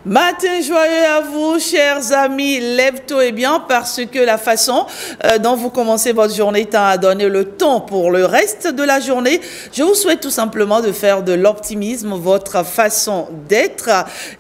Matin joyeux à vous, chers amis, lève-tôt et bien, parce que la façon dont vous commencez votre journée tend à donner le ton pour le reste de la journée. Je vous souhaite tout simplement de faire de l'optimisme votre façon d'être.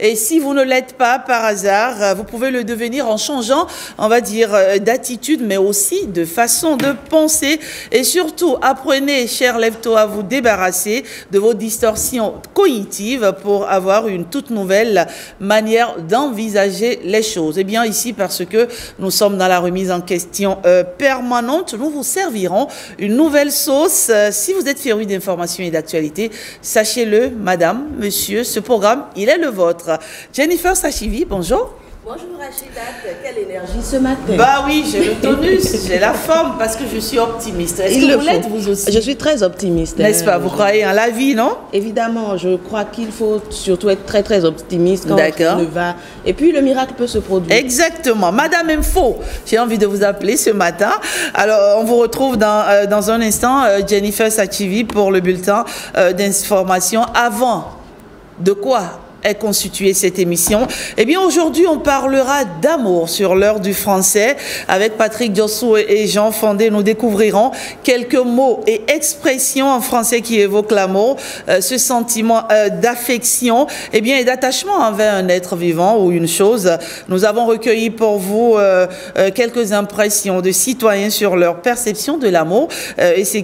Et si vous ne l'êtes pas par hasard, vous pouvez le devenir en changeant, on va dire, d'attitude, mais aussi de façon de penser. Et surtout, apprenez, chers lève-tôt, à vous débarrasser de vos distorsions cognitives pour avoir une toute nouvelle manière d'envisager les choses. Eh bien, ici, parce que nous sommes dans la remise en question permanente, nous vous servirons une nouvelle sauce. Si vous êtes féru d'informations et d'actualités, sachez-le, madame, monsieur, ce programme, il est le vôtre. Jennifer Sachivi, bonjour. Bonjour Rachida, quelle énergie ce matin? Bah oui, j'ai le tonus, j'ai la forme parce que je suis optimiste. Est-ce que vous l'êtes vous aussi? Je suis très optimiste. N'est-ce pas? Vous croyez en la vie, non? Évidemment, je crois qu'il faut surtout être très optimiste quand on ne va. Et puis le miracle peut se produire. Exactement. Madame Info, j'ai envie de vous appeler ce matin. Alors, on vous retrouve dans un instant, Jennifer Sachivi, pour le bulletin d'information. Avant de quoi est constituée cette émission? Eh bien, aujourd'hui, on parlera d'amour sur l'heure du français. Avec Patrick Diossou et Jean Fondé, nous découvrirons quelques mots et expressions en français qui évoquent l'amour, ce sentiment d'affection, eh bien, et d'attachement envers un être vivant ou une chose. Nous avons recueilli pour vous quelques impressions de citoyens sur leur perception de l'amour. Est-ce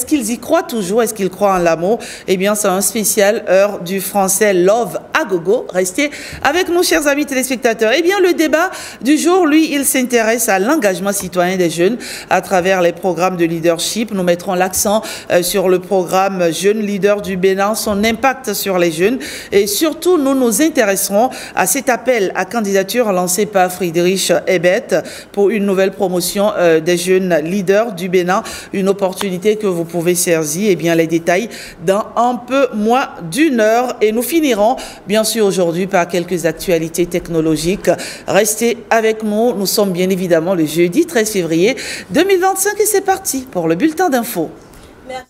qu'ils y croient toujours? Est-ce qu'ils croient en l'amour? Eh bien, c'est un spécial heure du français Love à gogo. Restez avec nous, chers amis téléspectateurs. Eh bien, le débat du jour, lui, il s'intéresse à l'engagement citoyen des jeunes à travers les programmes de leadership. Nous mettrons l'accent sur le programme Jeunes Leaders du Bénin, son impact sur les jeunes. Et surtout, nous nous intéresserons à cet appel à candidature lancé par Friedrich Ebert pour une nouvelle promotion des jeunes leaders du Bénin. Une opportunité que vous pouvez saisir. Eh bien, les détails dans un peu moins d'une heure. Et nous finirons bien sûr aujourd'hui par quelques actualités technologiques. Restez avec nous. Nous sommes bien évidemment le jeudi 13 février 2025 et c'est parti pour le bulletin d'info. Merci.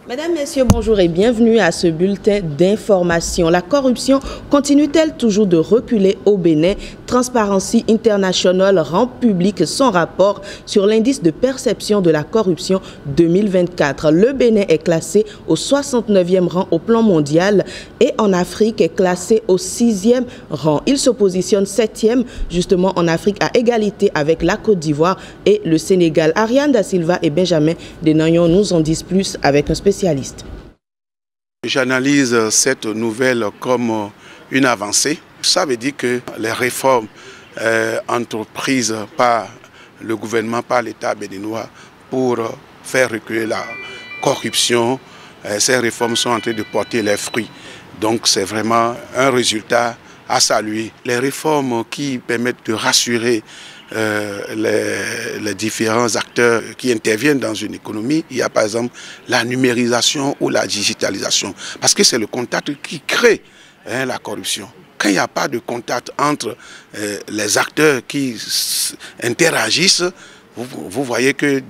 Mesdames, Messieurs, bonjour et bienvenue à ce bulletin d'information. La corruption continue-t-elle toujours de reculer au Bénin? Transparency International rend public son rapport sur l'indice de perception de la corruption 2024. Le Bénin est classé au 69e rang au plan mondial et en Afrique est classé au 6e rang. Il se positionne 7e justement en Afrique à égalité avec la Côte d'Ivoire et le Sénégal. Ariane Da Silva et Benjamin Denagnon nous en disent plus avec un spécialiste. J'analyse cette nouvelle comme une avancée. Ça veut dire que les réformes entreprises par le gouvernement, par l'État béninois pour faire reculer la corruption, ces réformes sont en train de porter leurs fruits. Donc c'est vraiment un résultat à saluer. Les réformes qui permettent de rassurer les différents acteurs qui interviennent dans une économie. Il y a par exemple la numérisation ou la digitalisation. Parce que c'est le contact qui crée la corruption. Quand il n'y a pas de contact entre les acteurs qui interagissent, vous voyez que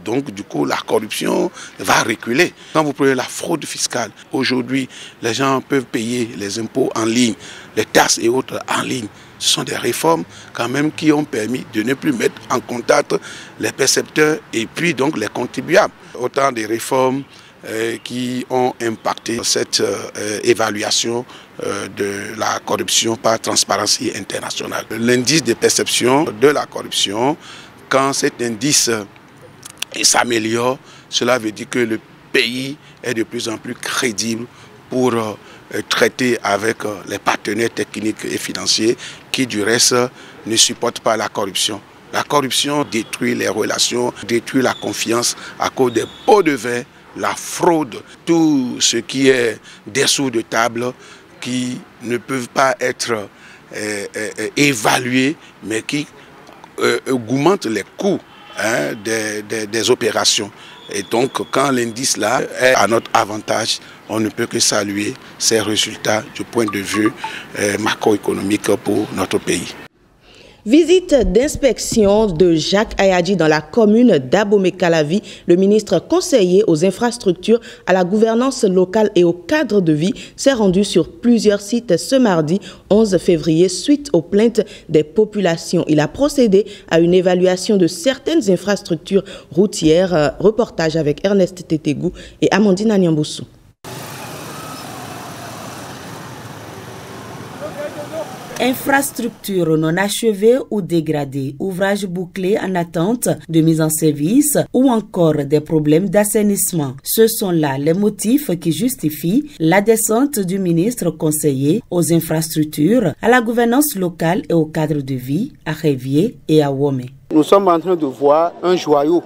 donc du coup la corruption va reculer. Quand vous prenez la fraude fiscale, aujourd'hui les gens peuvent payer les impôts en ligne, les taxes et autres en ligne. Ce sont des réformes quand même qui ont permis de ne plus mettre en contact les percepteurs et puis donc les contribuables. Autant de réformes qui ont impacté cette évaluation de la corruption par Transparency International. L'indice de perception de la corruption, quand cet indice s'améliore, cela veut dire que le pays est de plus en plus crédible pour traiter avec les partenaires techniques et financiers qui du reste ne supportent pas la corruption. La corruption détruit les relations, détruit la confiance à cause des pots de vin, la fraude, tout ce qui est dessous de table qui ne peuvent pas être évalués mais qui augmentent les coûts des opérations. Et donc, quand l'indice là est à notre avantage, on ne peut que saluer ces résultats du point de vue macroéconomique pour notre pays. Visite d'inspection de Jacques Ayadji dans la commune d'Abomey-Calavi. Le ministre conseiller aux infrastructures, à la gouvernance locale et au cadre de vie s'est rendu sur plusieurs sites ce mardi 11 février suite aux plaintes des populations. Il a procédé à une évaluation de certaines infrastructures routières. Reportage avec Ernest Tétégou et Amandine Agnamboussou. Infrastructures non achevées ou dégradées, ouvrages bouclés en attente de mise en service ou encore des problèmes d'assainissement. Ce sont là les motifs qui justifient la descente du ministre conseiller aux infrastructures, à la gouvernance locale et au cadre de vie à Révier et à Womé. Nous sommes en train de voir un joyau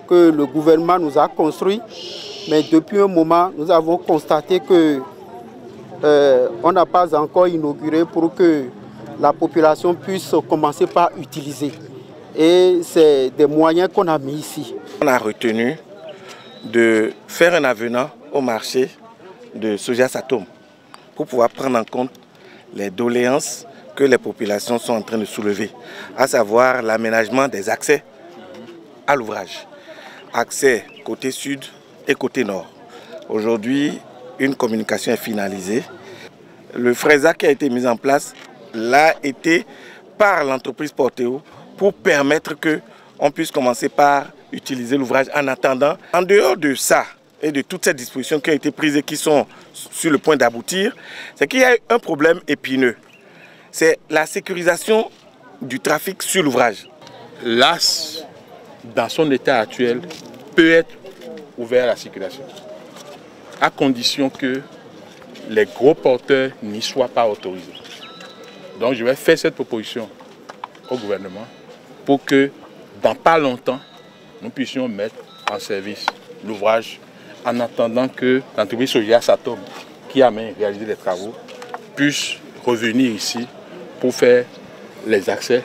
que le gouvernement nous a construit, mais depuis un moment, nous avons constaté que on n'a pas encore inauguré pour que la population puisse commencer par utiliser. Et c'est des moyens qu'on a mis ici. On a retenu de faire un avenant au marché de Soja Satom pour pouvoir prendre en compte les doléances que les populations sont en train de soulever, à savoir l'aménagement des accès à l'ouvrage. Accès côté sud et côté nord. Aujourd'hui, une communication est finalisée. Le FRESA qui a été mis en place l'a été par l'entreprise Porteo pour permettre qu'on puisse commencer par utiliser l'ouvrage en attendant. En dehors de ça et de toutes ces dispositions qui ont été prises et qui sont sur le point d'aboutir, c'est qu'il y a un problème épineux. C'est la sécurisation du trafic sur l'ouvrage. L'AS, dans son état actuel, peut être ouvert à la circulation, à condition que les gros porteurs n'y soient pas autorisés. Donc je vais faire cette proposition au gouvernement pour que dans pas longtemps, nous puissions mettre en service l'ouvrage en attendant que l'entreprise Soja Satom, qui a même réalisé les travaux, puisse revenir ici pour faire les accès.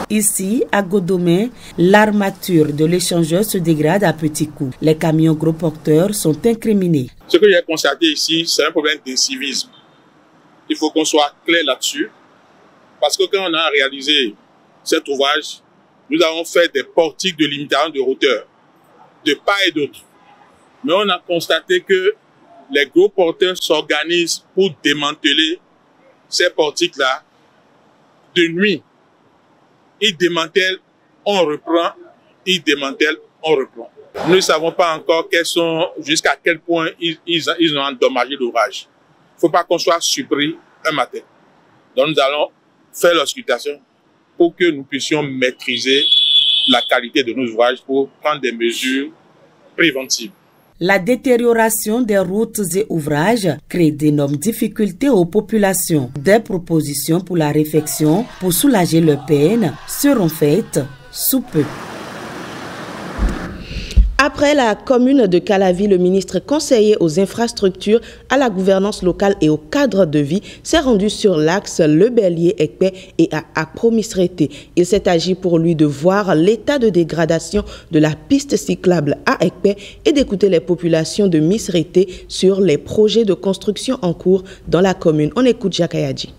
Ici, à Godomé, l'armature de l'échangeur se dégrade à petits coups. Les camions gros porteurs sont incriminés. Ce que j'ai constaté ici, c'est un problème d'incivisme. Il faut qu'on soit clair là-dessus. Parce que quand on a réalisé cet ouvrage, nous avons fait des portiques de limitation de hauteur, de part et d'autre. Mais on a constaté que les gros porteurs s'organisent pour démanteler ces portiques-là de nuit. Ils démantèlent, on reprend, ils démantèlent, on reprend. Nous ne savons pas encore jusqu'à quel point ils ont endommagé l'ouvrage. Il ne faut pas qu'on soit surpris un matin. Donc nous allons faire l'auscultation pour que nous puissions maîtriser la qualité de nos ouvrages pour prendre des mesures préventives. La détérioration des routes et ouvrages crée d'énormes difficultés aux populations. Des propositions pour la réfection, pour soulager leurs peines, seront faites sous peu. Après la commune de Calavi, le ministre conseiller aux infrastructures, à la gouvernance locale et au cadre de vie s'est rendu sur l'axe Le Bélier-Ekpé et à Akpo-Misrété. Il s'est agi pour lui de voir l'état de dégradation de la piste cyclable à Ekpé et d'écouter les populations de Misrété sur les projets de construction en cours dans la commune. On écoute Jacques Ayadji.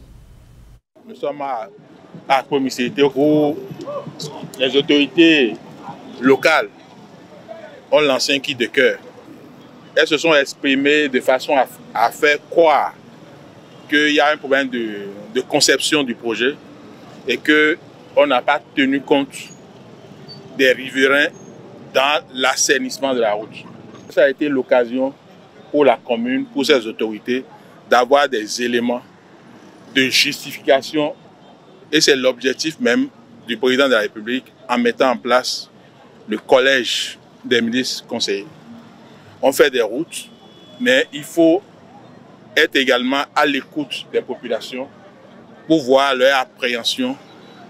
Nous sommes à Akpo-Misrété où les autorités locales ont lancé un cri de cœur. Elles se sont exprimées de façon à faire croire qu'il y a un problème de conception du projet et qu'on n'a pas tenu compte des riverains dans l'assainissement de la route. Ça a été l'occasion pour la commune, pour ses autorités, d'avoir des éléments de justification et c'est l'objectif même du président de la République en mettant en place le collège des ministres conseillers. On fait des routes, mais il faut être également à l'écoute des populations pour voir leur appréhension,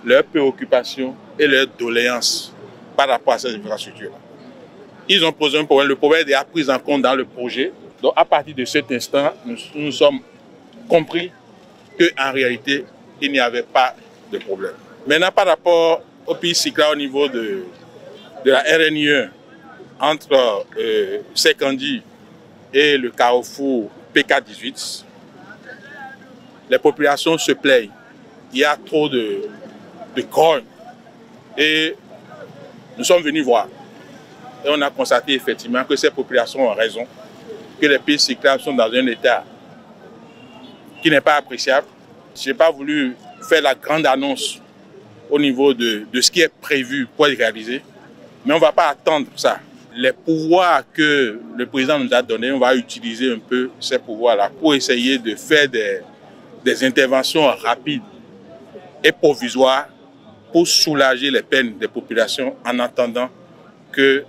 leurs préoccupations et leurs doléances par rapport à ces infrastructures-là. Ils ont posé un problème, le problème est pris en compte dans le projet. Donc à partir de cet instant, nous sommes compris qu'en réalité, il n'y avait pas de problème. Maintenant, par rapport au pays cyclable au niveau de la RN1, entre Sekandi et le carrefour PK18, les populations se plaignent. Il y a trop de grogne. Et nous sommes venus voir. Et on a constaté effectivement que ces populations ont raison, que les pistes cyclables sont dans un état qui n'est pas appréciable. Je n'ai pas voulu faire la grande annonce au niveau de ce qui est prévu pour être réalisé, mais on ne va pas attendre ça. Les pouvoirs que le président nous a donnés, on va utiliser un peu ces pouvoirs-là pour essayer de faire des interventions rapides et provisoires pour soulager les peines des populations en attendant que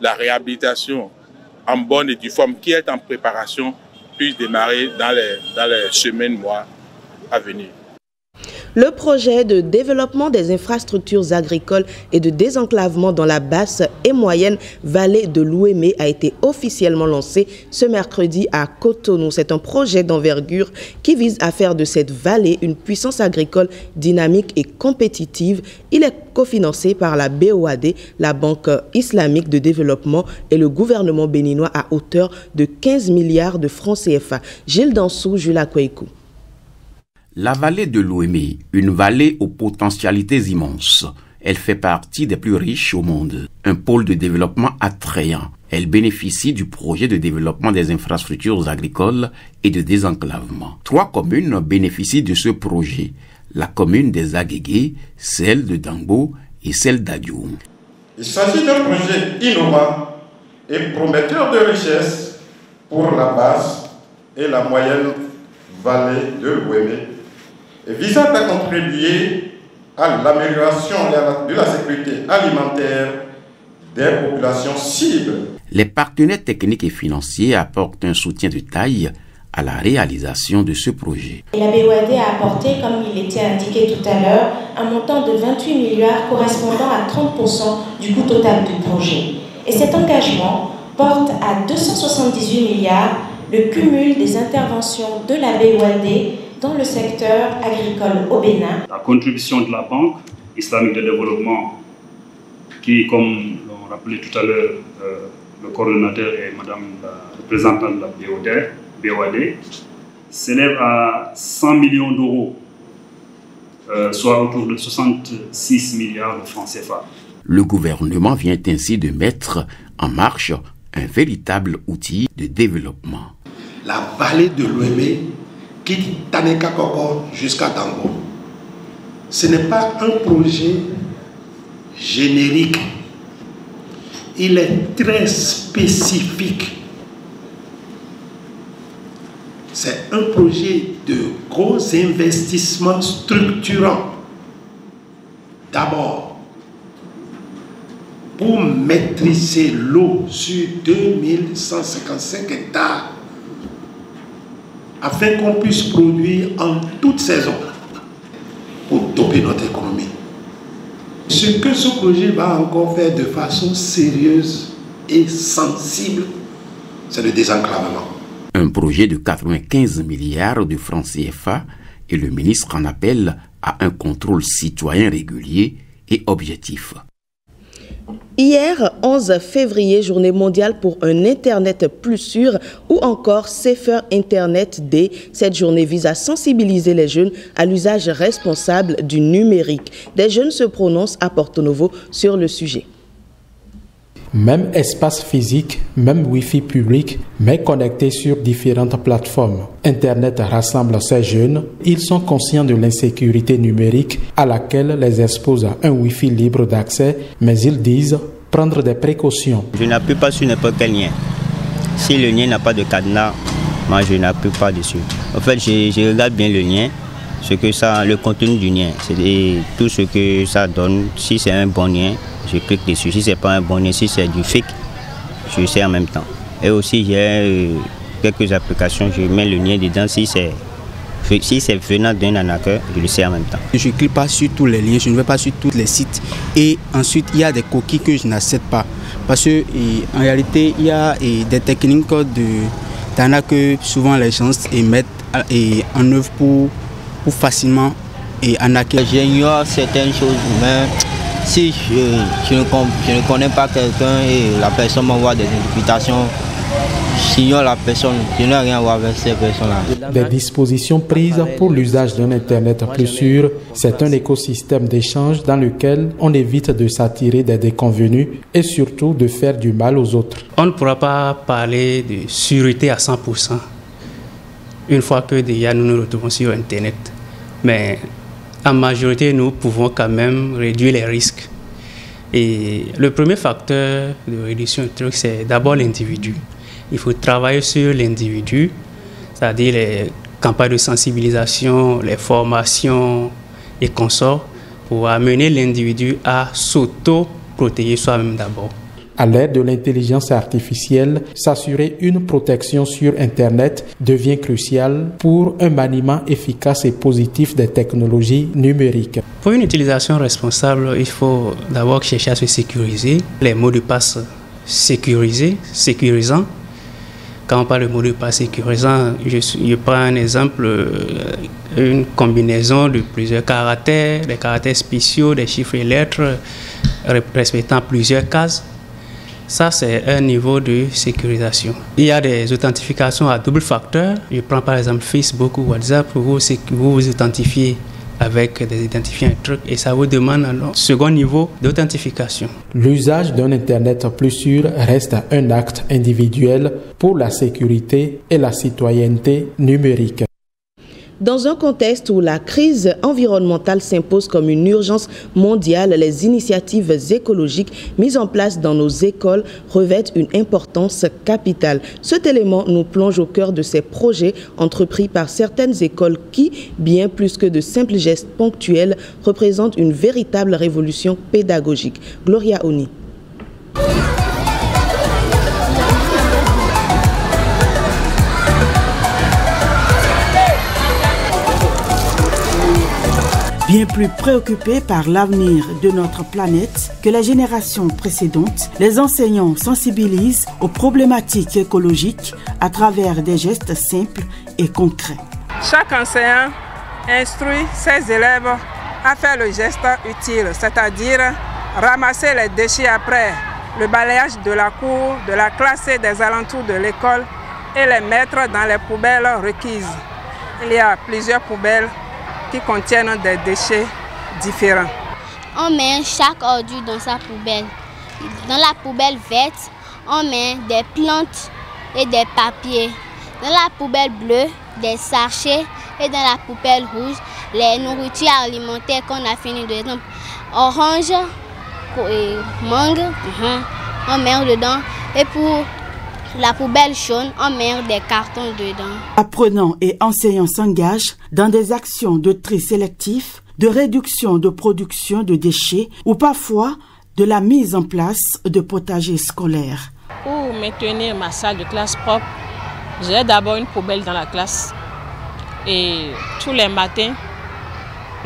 la réhabilitation en bonne et due forme qui est en préparation puisse démarrer dans les semaines, mois à venir. Le projet de développement des infrastructures agricoles et de désenclavement dans la basse et moyenne vallée de l'Ouémé a été officiellement lancé ce mercredi à Cotonou. C'est un projet d'envergure qui vise à faire de cette vallée une puissance agricole dynamique et compétitive. Il est cofinancé par la BOAD, la Banque islamique de développement et le gouvernement béninois à hauteur de 15 milliards de francs CFA. Gilles Dansou, Jules Kweikou. La vallée de l'Ouémé, une vallée aux potentialités immenses. Elle fait partie des plus riches au monde. Un pôle de développement attrayant. Elle bénéficie du projet de développement des infrastructures agricoles et de désenclavement. 3 communes bénéficient de ce projet. La commune des Agégués, celle de Dambo et celle d'Adioum. Il s'agit d'un projet innovant et prometteur de richesse pour la basse et la moyenne vallée de l'Ouémé, visant à contribuer à l'amélioration de la sécurité alimentaire des populations cibles. Les partenaires techniques et financiers apportent un soutien de taille à la réalisation de ce projet. La BOAD a apporté, comme il était indiqué tout à l'heure, un montant de 28 milliards correspondant à 30% du coût total du projet. Et cet engagement porte à 278 milliards le cumul des interventions de la BOAD dans le secteur agricole au Bénin. La contribution de la Banque islamique de développement, qui, comme l'ont rappelé tout à l'heure le coordonnateur et Madame la représentante de la BOAD, s'élève à 100 millions d'euros, soit autour de 66 milliards de francs CFA. Le gouvernement vient ainsi de mettre en marche un véritable outil de développement. La vallée de l'Ouémé quitte Taneka Koko jusqu'à Dambo. Ce n'est pas un projet générique. Il est très spécifique. C'est un projet de gros investissements structurants. D'abord, pour maîtriser l'eau sur 2155 hectares, afin qu'on puisse produire en toute saison pour doper notre économie. Ce que ce projet va encore faire de façon sérieuse et sensible, c'est le désenclavement. Un projet de 95 milliards de francs CFA et le ministre en appelle à un contrôle citoyen régulier et objectif. Hier, 11 février, journée mondiale pour un Internet plus sûr ou encore Safer Internet Day. Cette journée vise à sensibiliser les jeunes à l'usage responsable du numérique. Des jeunes se prononcent à Porto Novo sur le sujet. Même espace physique, même Wi-Fi public, mais connectés sur différentes plateformes. Internet rassemble ces jeunes. Ils sont conscients de l'insécurité numérique à laquelle les expose un Wi-Fi libre d'accès, mais ils disent prendre des précautions. Je n'appuie pas sur n'importe quel lien. Si le lien n'a pas de cadenas, moi je n'appuie pas dessus. En fait, je regarde bien le lien, le contenu du lien, c'est tout ce que ça donne. Si c'est un bon lien, je clique dessus. Si ce n'est pas un bon lien, si c'est du fake, je sais en même temps. Et aussi, j'ai quelques applications, je mets le lien dedans. Si c'est venant d'un arnaqueur, je le sais en même temps. Je ne clique pas sur tous les liens, je ne vais pas sur tous les sites. Et ensuite, il y a des coquilles que je n'accepte pas. Parce qu'en réalité, il y a des techniques d'arnaque que souvent les gens mettent en œuvre pour facilement arnaquer. J'ignore certaines choses, mais si je ne connais pas quelqu'un et la personne m'envoie des invitations, j'ignore la personne, je n'ai rien à voir avec ces personnes-là. Des dispositions prises pour l'usage d'un Internet plus sûr, c'est un écosystème d'échange dans lequel on évite de s'attirer des déconvenus et surtout de faire du mal aux autres. On ne pourra pas parler de sûreté à 100% une fois que déjà nous nous retrouvons sur Internet. Mais en majorité, nous pouvons quand même réduire les risques. Et le premier facteur de réduction du truc, c'est d'abord l'individu. Il faut travailler sur l'individu, c'est-à-dire les campagnes de sensibilisation, les formations et consorts, pour amener l'individu à s'auto-protéger soi-même d'abord. À l'aide de l'intelligence artificielle, s'assurer une protection sur Internet devient crucial pour un maniement efficace et positif des technologies numériques. Pour une utilisation responsable, il faut d'abord chercher à se sécuriser. Les mots de passe sécurisants. Quand on parle de mots de passe sécurisants, je prends un exemple, une combinaison de plusieurs caractères, des caractères spéciaux, des chiffres et lettres respectant plusieurs cases. Ça, c'est un niveau de sécurisation. Il y a des authentifications à double facteur. Je prends par exemple Facebook ou WhatsApp pour vous authentifier avec des identifiants et trucs, et ça vous demande un second niveau d'authentification. L'usage d'un Internet plus sûr reste un acte individuel pour la sécurité et la citoyenneté numérique. Dans un contexte où la crise environnementale s'impose comme une urgence mondiale, les initiatives écologiques mises en place dans nos écoles revêtent une importance capitale. Cet élément nous plonge au cœur de ces projets entrepris par certaines écoles qui, bien plus que de simples gestes ponctuels, représentent une véritable révolution pédagogique. Gloria Oni. Bien plus préoccupés par l'avenir de notre planète que les générations précédentes, les enseignants sensibilisent aux problématiques écologiques à travers des gestes simples et concrets. Chaque enseignant instruit ses élèves à faire le geste utile, c'est-à-dire ramasser les déchets après le balayage de la cour, de la classe et des alentours de l'école et les mettre dans les poubelles requises. Il y a plusieurs poubelles qui contiennent des déchets différents. On met chaque ordure dans sa poubelle. Dans la poubelle verte, on met des plantes et des papiers. Dans la poubelle bleue, des sachets. Et dans la poubelle rouge, les nourritures alimentaires qu'on a fini, de exemple orange et mangue, on met dedans. Et pour la poubelle jaune, on met des cartons dedans. Apprenants et enseignants s'engagent dans des actions de tri sélectif, de réduction de production de déchets ou parfois de la mise en place de potagers scolaires. Pour maintenir ma salle de classe propre, j'ai d'abord une poubelle dans la classe. Et tous les matins,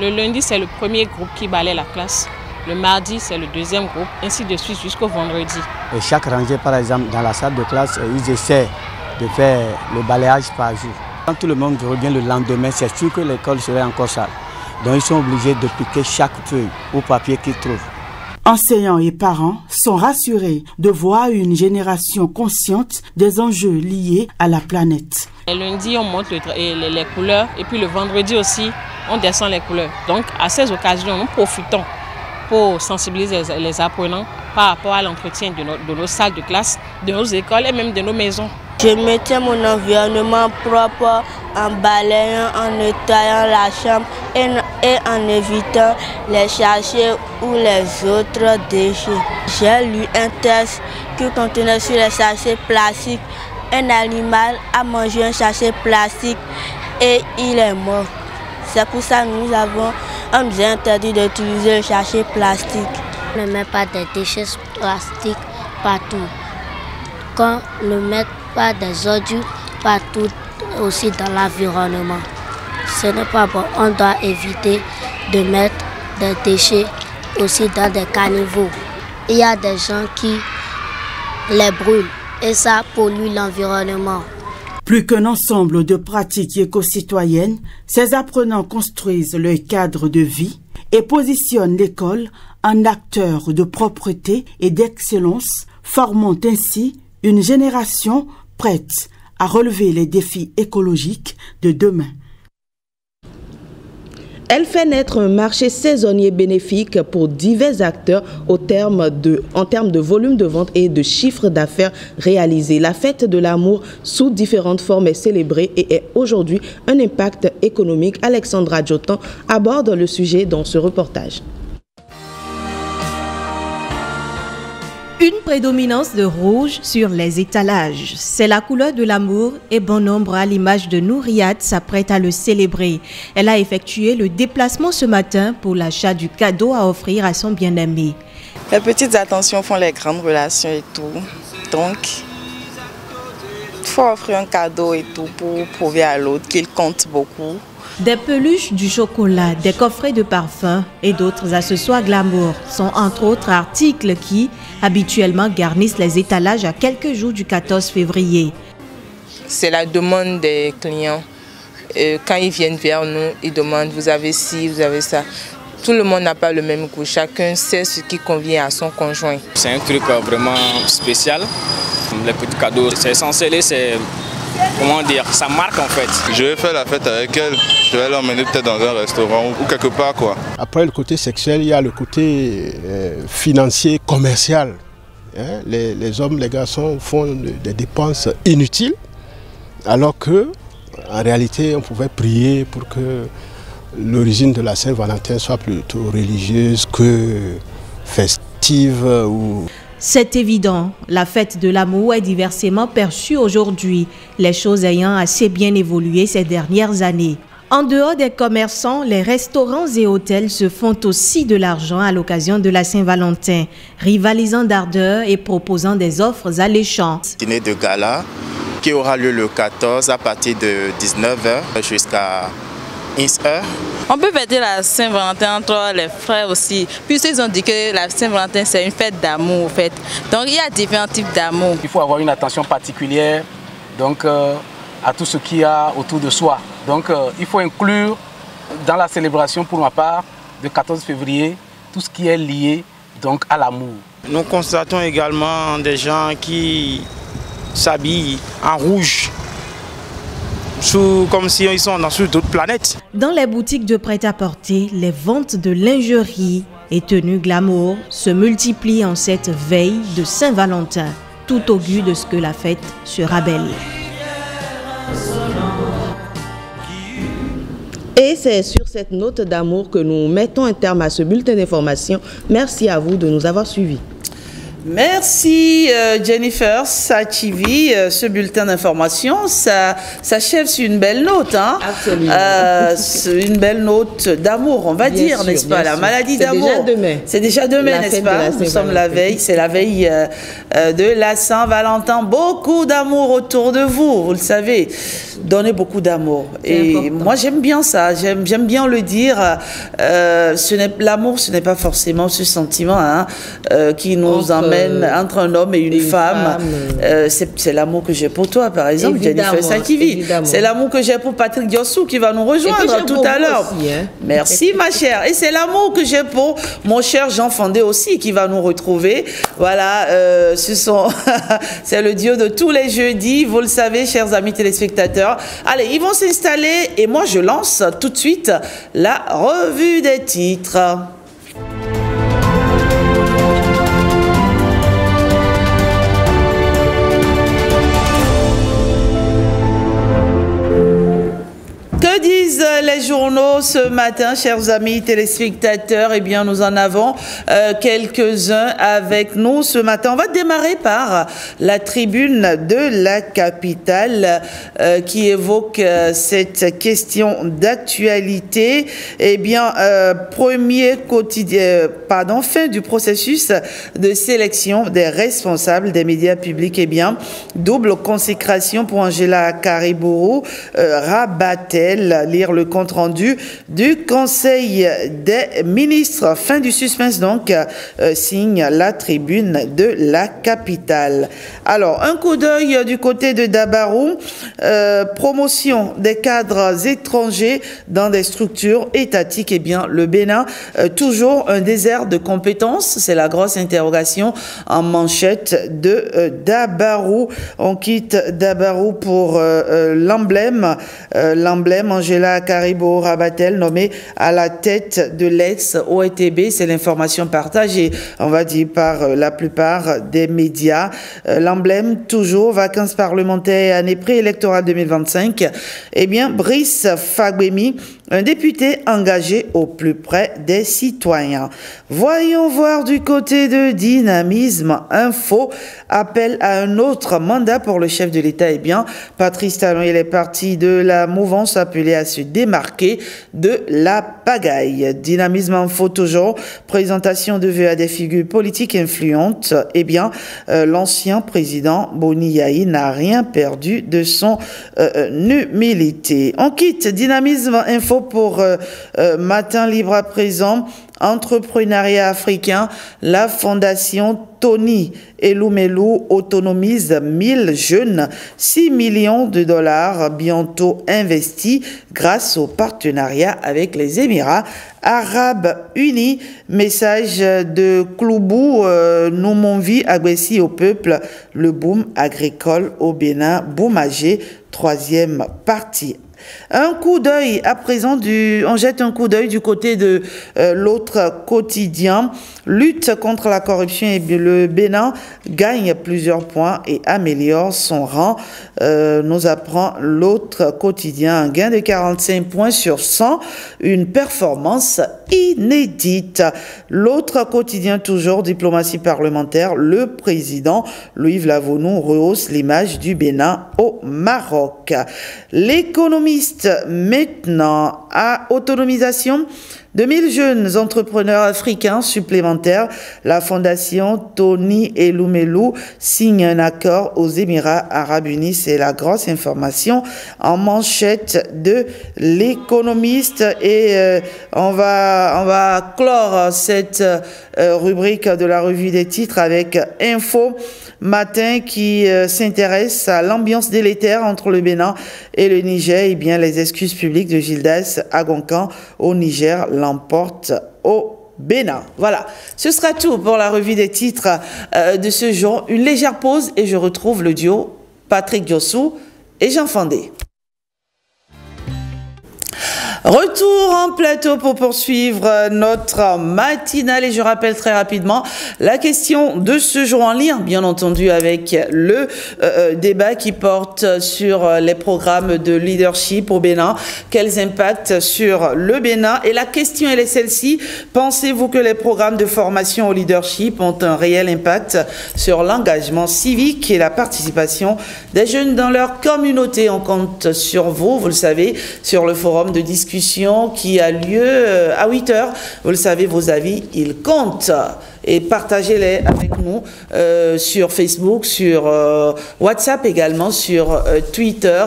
le lundi c'est le premier groupe qui balaie la classe. Le mardi, c'est le deuxième groupe, ainsi de suite jusqu'au vendredi. Et chaque rangée, par exemple, dans la salle de classe, ils essaient de faire le balayage par jour. Quand tout le monde revient le lendemain, c'est sûr que l'école serait encore sale. Donc ils sont obligés de piquer chaque feuille ou papier qu'ils trouvent. Enseignants et parents sont rassurés de voir une génération consciente des enjeux liés à la planète. Le lundi, on monte les couleurs et puis le vendredi aussi, on descend les couleurs. Donc à ces occasions, nous profitons pour sensibiliser les apprenants par rapport à l'entretien de nos salles de classe, de nos écoles et même de nos maisons. Je maintiens mon environnement propre en balayant, en nettoyant la chambre et en évitant les sachets ou les autres déchets. J'ai lu un texte qui contenait sur les sachets plastiques. Un animal a mangé un sachet plastique et il est mort. C'est pour ça que on nous a interdit d'utiliser le sachet plastique. On ne met pas de déchets plastiques partout. Qu'on ne met pas des ordures partout aussi dans l'environnement. Ce n'est pas bon. On doit éviter de mettre des déchets aussi dans des caniveaux. Il y a des gens qui les brûlent et ça pollue l'environnement. Plus qu'un ensemble de pratiques éco-citoyennes, ces apprenants construisent leur cadre de vie et positionnent l'école en acteur de propreté et d'excellence, formant ainsi une génération prête à relever les défis écologiques de demain. Elle fait naître un marché saisonnier bénéfique pour divers acteurs en termes de volume de vente et de chiffre d'affaires réalisés. La fête de l'amour sous différentes formes est célébrée et est aujourd'hui un impact économique. Alexandra Djotan aborde le sujet dans ce reportage. Une prédominance de rouge sur les étalages. C'est la couleur de l'amour et bon nombre à l'image de Nouriat s'apprête à le célébrer. Elle a effectué le déplacement ce matin pour l'achat du cadeau à offrir à son bien-aimé. Les petites attentions font les grandes relations et tout. Donc, il faut offrir un cadeau et tout pour prouver à l'autre qu'il compte beaucoup. Des peluches, du chocolat, des coffrets de parfums et d'autres accessoires glamour sont entre autres articles qui, habituellement, garnissent les étalages à quelques jours du 14 février. C'est la demande des clients. Quand ils viennent vers nous, ils demandent « vous avez ci, vous avez ça ». Tout le monde n'a pas le même goût. Chacun sait ce qui convient à son conjoint. C'est un truc vraiment spécial. Les petits cadeaux, c'est essentiel, c'est... Comment dire, ça marque en fait. Je vais faire la fête avec elle, je vais l'emmener peut-être dans un restaurant ou quelque part quoi. Après le côté sexuel, il y a le côté financier, commercial. Les hommes, les garçons font des dépenses inutiles, alors que en réalité on pouvait prier pour que l'origine de la Saint-Valentin soit plutôt religieuse que festive ou... C'est évident, la fête de l'amour est diversement perçue aujourd'hui, les choses ayant assez bien évolué ces dernières années. En dehors des commerçants, les restaurants et hôtels se font aussi de l'argent à l'occasion de la Saint-Valentin, rivalisant d'ardeur et proposant des offres alléchantes. Dîner de gala qui aura lieu le 14 à partir de 19h jusqu'à 1h. On peut fêter la Saint-Valentin entre les frères aussi, puisqu'ils ont dit que la Saint-Valentin c'est une fête d'amour en fait. Donc il y a différents types d'amour. Il faut avoir une attention particulière donc, à tout ce qu'il y a autour de soi. Donc il faut inclure dans la célébration pour ma part du 14 février tout ce qui est lié donc, à l'amour. Nous constatons également des gens qui s'habillent en rouge. Comme si ils sont sur d'autres planètes. Dans les boutiques de prêt-à-porter, les ventes de lingerie et tenues glamour se multiplient en cette veille de Saint-Valentin, tout augure de ce que la fête sera belle. Et c'est sur cette note d'amour que nous mettons un terme à ce bulletin d'information. Merci à vous de nous avoir suivis. Merci Jennifer Sachivi. Ce bulletin d'information, ça s'achève sur une belle note. Hein? Absolument. Une belle note d'amour, on va dire, n'est-ce pas? La maladie d'amour. C'est déjà demain. C'est déjà demain, n'est-ce pas? Nous sommes la veille, c'est la veille de la Saint-Valentin. Beaucoup d'amour autour de vous, vous le savez. Donnez beaucoup d'amour. Et important. Moi, j'aime bien ça. J'aime bien le dire. L'amour, ce n'est pas forcément ce sentiment qui nous emmène entre un homme et une femme. C'est l'amour que j'ai pour toi, par exemple, Jennifer Sakivi. C'est l'amour que j'ai pour Patrick Diossou qui va nous rejoindre tout à l'heure. Merci, ma chère. Et c'est l'amour que j'ai pour mon cher Jean Fandé aussi qui va nous retrouver. Voilà, c'est le Dieu de tous les jeudis. Vous le savez, chers amis téléspectateurs. Allez, ils vont s'installer et moi, je lance tout de suite la revue des titres. Que disent les journaux ce matin, chers amis téléspectateurs? Eh bien, nous en avons quelques-uns avec nous ce matin. On va démarrer par la tribune de la capitale qui évoque cette question d'actualité. Eh bien, fin du processus de sélection des responsables des médias publics. Eh bien, double consécration pour Angela Kariburu, rabat-elle, lire le compte-rendu du Conseil des ministres. Fin du suspense donc, signe la tribune de la capitale. Alors, un coup d'œil du côté de Dabarou, promotion des cadres étrangers dans des structures étatiques. Eh bien, le Bénin, toujours un désert de compétences, c'est la grosse interrogation en manchette de Dabarou. On quitte Dabarou pour l'emblème Angela Karibo Rabatel, nommée à la tête de l'ex-OETB. C'est l'information partagée, on va dire, par la plupart des médias. L'emblème, toujours, vacances parlementaires, année préélectorale 2025. Eh bien, Brice Fagbemi, un député engagé au plus près des citoyens. Voyons voir du côté de Dynamisme Info, appel à un autre mandat pour le chef de l'État. Eh bien, Patrice Talon, il est parti de la mouvance appelée à se démarquer de la pagaille. Dynamisme Info toujours, présentation de vœux à des figures politiques influentes. Eh bien, l'ancien président Boni Yahi n'a rien perdu de son humilité. On quitte Dynamisme Info pour Matin Libre à présent. Entrepreneuriat africain, la fondation Tony Eloumelou autonomise 1000 jeunes, 6 millions de dollars bientôt investis grâce au partenariat avec les Émirats Arabes Unis. Message de Kloubou Noumonvi Agbessi au peuple, le boom agricole au Bénin, boomagé, troisième partie. Un coup d'œil à présent on jette un coup d'œil du côté de l'autre quotidien. Lutte contre la corruption et le Bénin gagne plusieurs points et améliore son rang. Nous apprend l'autre quotidien, un gain de 45 points sur 100, une performance inédite. L'autre quotidien toujours, diplomatie parlementaire, le président Louis Vlavonou rehausse l'image du Bénin au Maroc. L'économiste maintenant à autonomisation de 1000 jeunes entrepreneurs africains supplémentaires. La fondation Tony Eloumelou signe un accord aux Émirats Arabes Unis. C'est la grosse information en manchette de l'économiste. Et on va clore cette rubrique de la revue des titres avec Info Matin qui s'intéresse à l'ambiance délétère entre le Bénin et le Niger. Eh bien, les excuses publiques de Gildas Agoncan au Niger l'emportent au Bénin. Voilà, ce sera tout pour la revue des titres de ce jour. Une légère pause et je retrouve le duo Patrick Diossou et Jean Fandé. Retour en plateau pour poursuivre notre matinale et je rappelle très rapidement la question de ce jour en lien, bien entendu, avec le débat qui porte sur les programmes de leadership au Bénin. Quels impacts sur le Bénin? Et la question, elle est celle-ci. Pensez-vous que les programmes de formation au leadership ont un réel impact sur l'engagement civique et la participation des jeunes dans leur communauté? On compte sur vous, vous le savez, sur le forum de discussion qui a lieu à 8h. Vous le savez, vos avis, ils comptent. Et partagez-les avec nous sur Facebook, sur WhatsApp également, sur Twitter.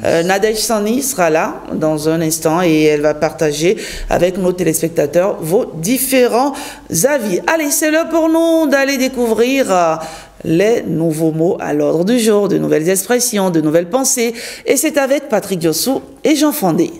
Nadège Sani sera là dans un instant et elle va partager avec nos téléspectateurs vos différents avis. Allez, c'est l'heure pour nous d'aller découvrir les nouveaux mots à l'ordre du jour, de nouvelles expressions, de nouvelles pensées. Et c'est avec Patrick Diossou et Jean Fandé.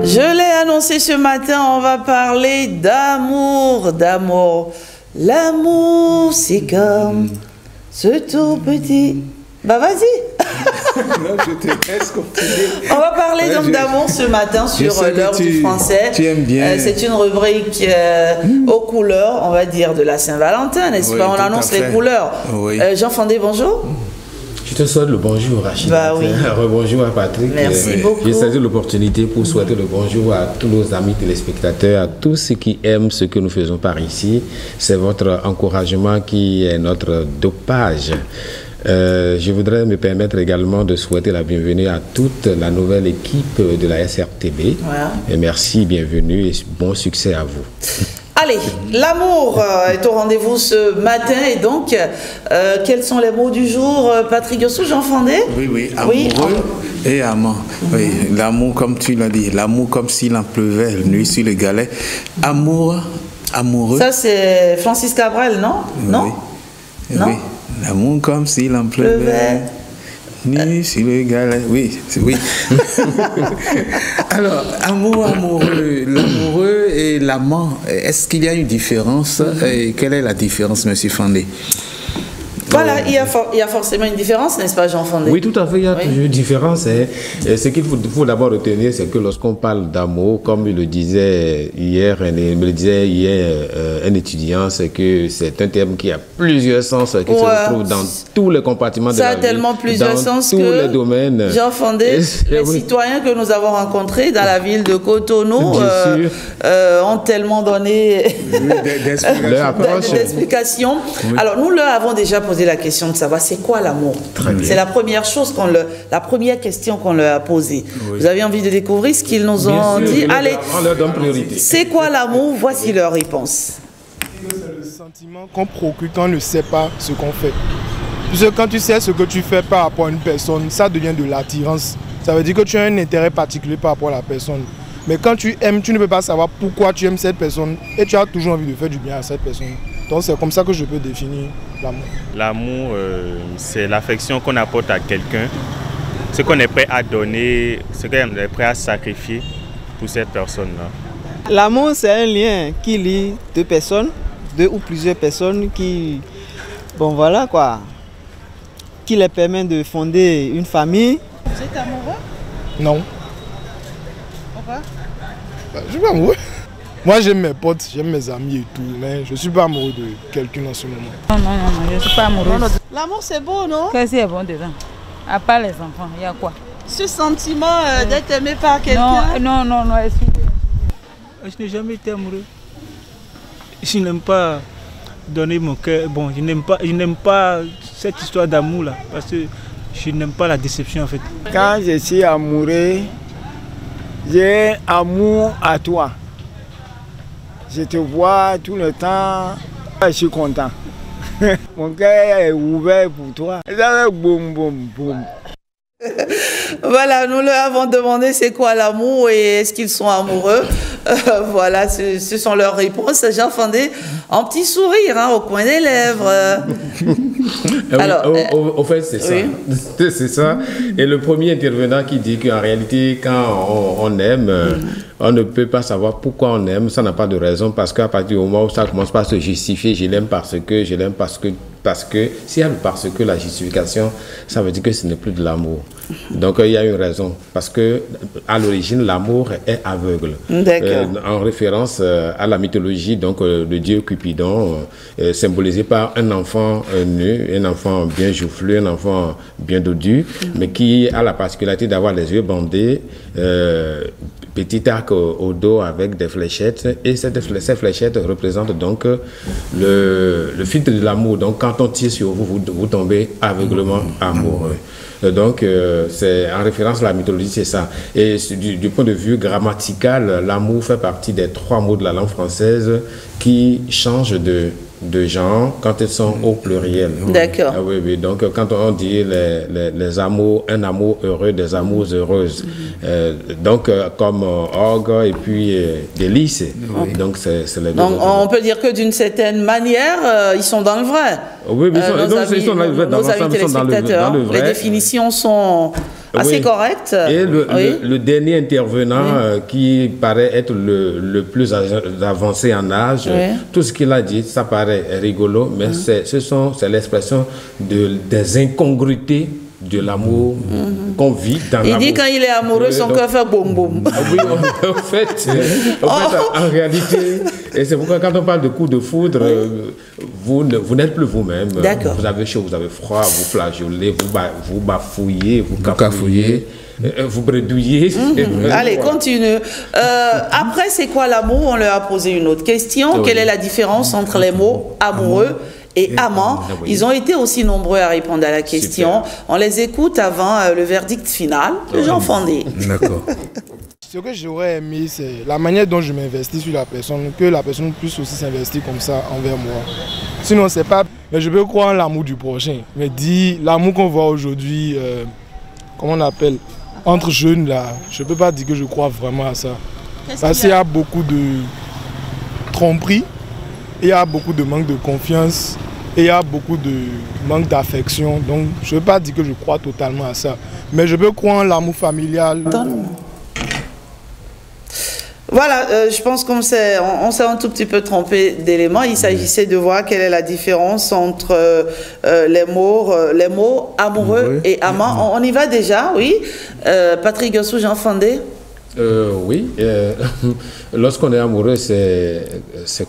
Je l'ai annoncé ce matin, on va parler d'amour, d'amour. L'amour, c'est comme ce tout petit. Bah vas-y. Non, je te laisse continuer. On va parler donc d'amour ce matin sur l'heure du français. Tu aimes bien. C'est une rubrique aux couleurs, on va dire, de la Saint-Valentin, n'est-ce pas? On annonce les couleurs. Oui. Jean Fandé, bonjour. Je te souhaite le bonjour, Rachid. Bah oui. Rebonjour à Patrick. Merci beaucoup. J'ai saisi l'opportunité pour souhaiter le bonjour à tous nos amis téléspectateurs, à tous ceux qui aiment ce que nous faisons par ici. C'est votre encouragement qui est notre dopage. Je voudrais me permettre également de souhaiter la bienvenue à toute la nouvelle équipe de la SRTB. Voilà. Et merci, bienvenue et bon succès à vous. Allez, l'amour est au rendez-vous ce matin et donc, quels sont les mots du jour, Patrick Yossou, Jean Fandé? Oui, amoureux et amant. Oui, l'amour comme tu l'as dit, l'amour comme s'il en pleuvait, nuit sur le galet. Amoureux. Ça c'est Francis Cabrel, non? Non? Non? Oui, l'amour comme s'il en pleuvait. Nuit sur le galet, oui. Alors, amoureux, l'amoureux et l'amant, est-ce qu'il y a une différence? Et quelle est la différence, M. Fandé? Voilà, il y a forcément une différence, n'est-ce pas, Jean Fandé? Oui, tout à fait, il y a toujours une différence. Ce qu'il faut d'abord retenir, c'est que lorsqu'on parle d'amour, comme me le disait hier un étudiant, c'est que c'est un terme qui a plusieurs sens, qui se retrouve dans tous les compartiments de la vie. Ça a tellement plusieurs sens tous que les domaines. Jean Fandé, les citoyens que nous avons rencontrés dans la ville de Cotonou ont tellement donné d'explications. Alors, nous leur avons déjà posé la question de savoir c'est quoi l'amour. C'est la première chose la première question qu'on leur a posée. Oui. Vous avez envie de découvrir ce qu'ils nous ont dit? Allez, on leur donne priorité. C'est quoi l'amour? Voici leur réponse. C'est le sentiment qu'on procure quand on ne sait pas ce qu'on fait. Parce que quand tu sais ce que tu fais par rapport à une personne, ça devient de l'attirance. Ça veut dire que tu as un intérêt particulier par rapport à la personne. Mais quand tu aimes, tu ne peux pas savoir pourquoi tu aimes cette personne et tu as toujours envie de faire du bien à cette personne. Donc c'est comme ça que je peux définir l'amour. L'amour, c'est l'affection qu'on apporte à quelqu'un, ce qu'on est prêt à donner, ce qu'on est prêt à sacrifier pour cette personne-là. L'amour, c'est un lien qui lie deux personnes, deux ou plusieurs personnes qui les permet de fonder une famille. Vous êtes amoureux? Non. Pourquoi? Je suis pas amoureux. Moi j'aime mes potes, j'aime mes amis et tout, mais je ne suis pas amoureux de quelqu'un en ce moment. Non, je ne suis pas amoureuse. L'amour c'est beau, non? Qu'est-ce qui est bon dedans? À part les enfants, il y a quoi? Ce sentiment d'être aimé par quelqu'un? Non, excusez-moi. Je n'ai jamais été amoureux. Je n'aime pas donner mon cœur. Bon, je n'aime pas cette histoire d'amour là, parce que je n'aime pas la déception en fait. Quand je suis amoureux, j'ai amour à toi. Je te vois tout le temps, je suis content. Mon cœur est ouvert pour toi. Boum, boum, boum. Voilà, nous leur avons demandé c'est quoi l'amour et est-ce qu'ils sont amoureux. Voilà, ce sont leurs réponses. Jean Fandé, un petit sourire au coin des lèvres. Alors, au fait, c'est ça. C'est ça. Et le premier intervenant qui dit qu'en réalité, quand on aime, on ne peut pas savoir pourquoi on aime. Ça n'a pas de raison parce qu'à partir du moment où ça commence par se justifier, je l'aime parce que, s'il y a le parce que, la justification, ça veut dire que ce n'est plus de l'amour. Donc il y a une raison parce que à l'origine l'amour est aveugle. En référence à la mythologie donc de dieu Cupidon, symbolisé par un enfant nu, un enfant bien joufflu, un enfant bien dodu, mais qui a la particularité d'avoir les yeux bandés, petit arc au dos avec des fléchettes, et ces fléchettes représentent donc le filtre de l'amour. Donc quand on tire sur vous, vous tombez aveuglement amoureux. Donc c'est en référence à la mythologie, c'est ça. Et du point de vue grammatical, l'amour fait partie des 3 mots de la langue française qui changent de genre quand ils sont au pluriel. D'accord. Ah, oui. Donc quand on dit les amours, un amour heureux, des amours heureuses. Donc comme orgue et puis délice. Donc c'est les deux. Donc on peut dire que d'une certaine manière, ils sont dans le vrai. Oui, ils sont dans le vrai. Nos amis téléspectateurs, les définitions sont assez correctes. Et le dernier intervenant qui paraît être le plus avancé en âge, tout ce qu'il a dit, ça paraît rigolo, mais c'est l'expression des incongruités de l'amour qu'on vit dans l'amour. Il dit quand il est amoureux, son cœur fait boum boum. Oui, en fait, en réalité, et c'est pourquoi quand on parle de coup de foudre, vous n'êtes plus vous-même. Vous avez chaud, vous avez froid, vous flageolez, vous bafouillez, vous cafouillez. Vous bredouillez. Allez, continue. Après, c'est quoi l'amour? On leur a posé une autre question. Quelle est la différence entre les mots amoureux et amant? Ils ont été aussi nombreux à répondre à la question. On les écoute avant le verdict final de Jean Fandé. D'accord. Ce que j'aurais aimé, c'est la manière dont je m'investis sur la personne, que la personne puisse aussi s'investir comme ça envers moi. Sinon, c'est pas... Mais je peux croire en l'amour du prochain. Mais dis, l'amour qu'on voit aujourd'hui, comment on appelle, entre jeunes là, je peux pas dire que je crois vraiment à ça. Parce qu'il y a beaucoup de tromperie, il y a beaucoup de manque de confiance, et il y a beaucoup de manque d'affection. Donc, je ne peux pas dire que je crois totalement à ça. Mais je peux croire en l'amour familial. Voilà, je pense qu'on s'est un tout petit peu trompé d'éléments. Il s'agissait de voir quelle est la différence entre les mots amoureux et amant. On y va déjà, oui. Patrick Yossou, Jean Fandé. Oui, lorsqu'on est amoureux, c'est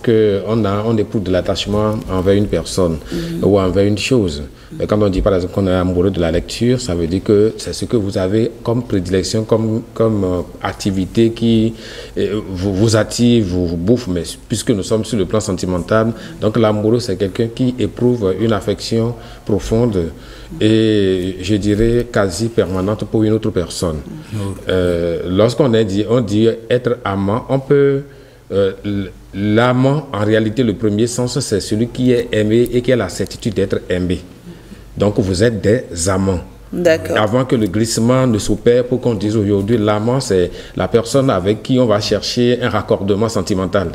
qu'on éprouve de l'attachement envers une personne ou envers une chose. Mais quand on dit par exemple qu'on est amoureux de la lecture, ça veut dire que c'est ce que vous avez comme prédilection, comme activité qui vous attire, vous bouffe. Mais puisque nous sommes sur le plan sentimental, donc l'amoureux c'est quelqu'un qui éprouve une affection profonde et je dirais quasi permanente pour une autre personne. Lorsqu'on dit être amant, on peut... l'amant, en réalité, le premier sens, c'est celui qui est aimé et qui a la certitude d'être aimé. Donc, vous êtes des amants. D'accord. Avant que le glissement ne s'opère, pour qu'on dise aujourd'hui, l'amant, c'est la personne avec qui on va chercher un raccordement sentimental.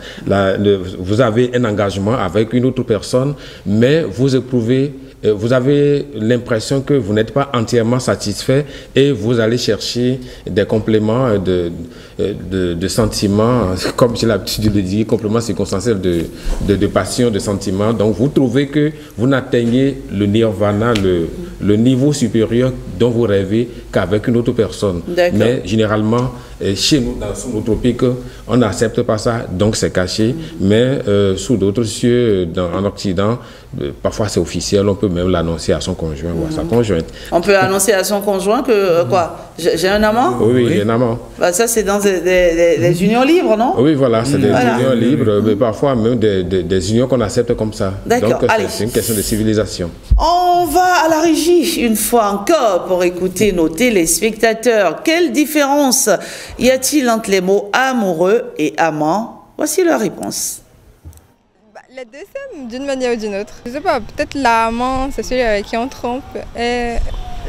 Vous avez un engagement avec une autre personne, mais vous éprouvez... Vous avez l'impression que vous n'êtes pas entièrement satisfait et vous allez chercher des compléments de sentiments, comme j'ai l'habitude de dire, compléments circonstanciels de passion, de sentiments. Donc vous trouvez que vous n'atteignez le nirvana, le niveau supérieur dont vous rêvez qu'avec une autre personne. Mais généralement, chez nous, dans nos tropiques, on n'accepte pas ça, donc c'est caché. Mais sous d'autres cieux, en Occident, parfois c'est officiel, on peut même l'annoncer à son conjoint ou à sa conjointe. On peut annoncer à son conjoint que, quoi, j'ai un amant? Oui, j'ai un amant. Bah, ça, c'est dans des unions libres, non? Oui, voilà, c'est des unions libres, mais parfois même des unions qu'on accepte comme ça. D'accord, donc c'est une question de civilisation. On va à la régie une fois encore pour écouter nos téléspectateurs. Quelle différence y a-t-il entre les mots amoureux et amant? Voici leur réponse. Les deux s'aiment d'une manière ou d'une autre. Je sais pas, peut-être l'amant, c'est celui avec qui on trompe, et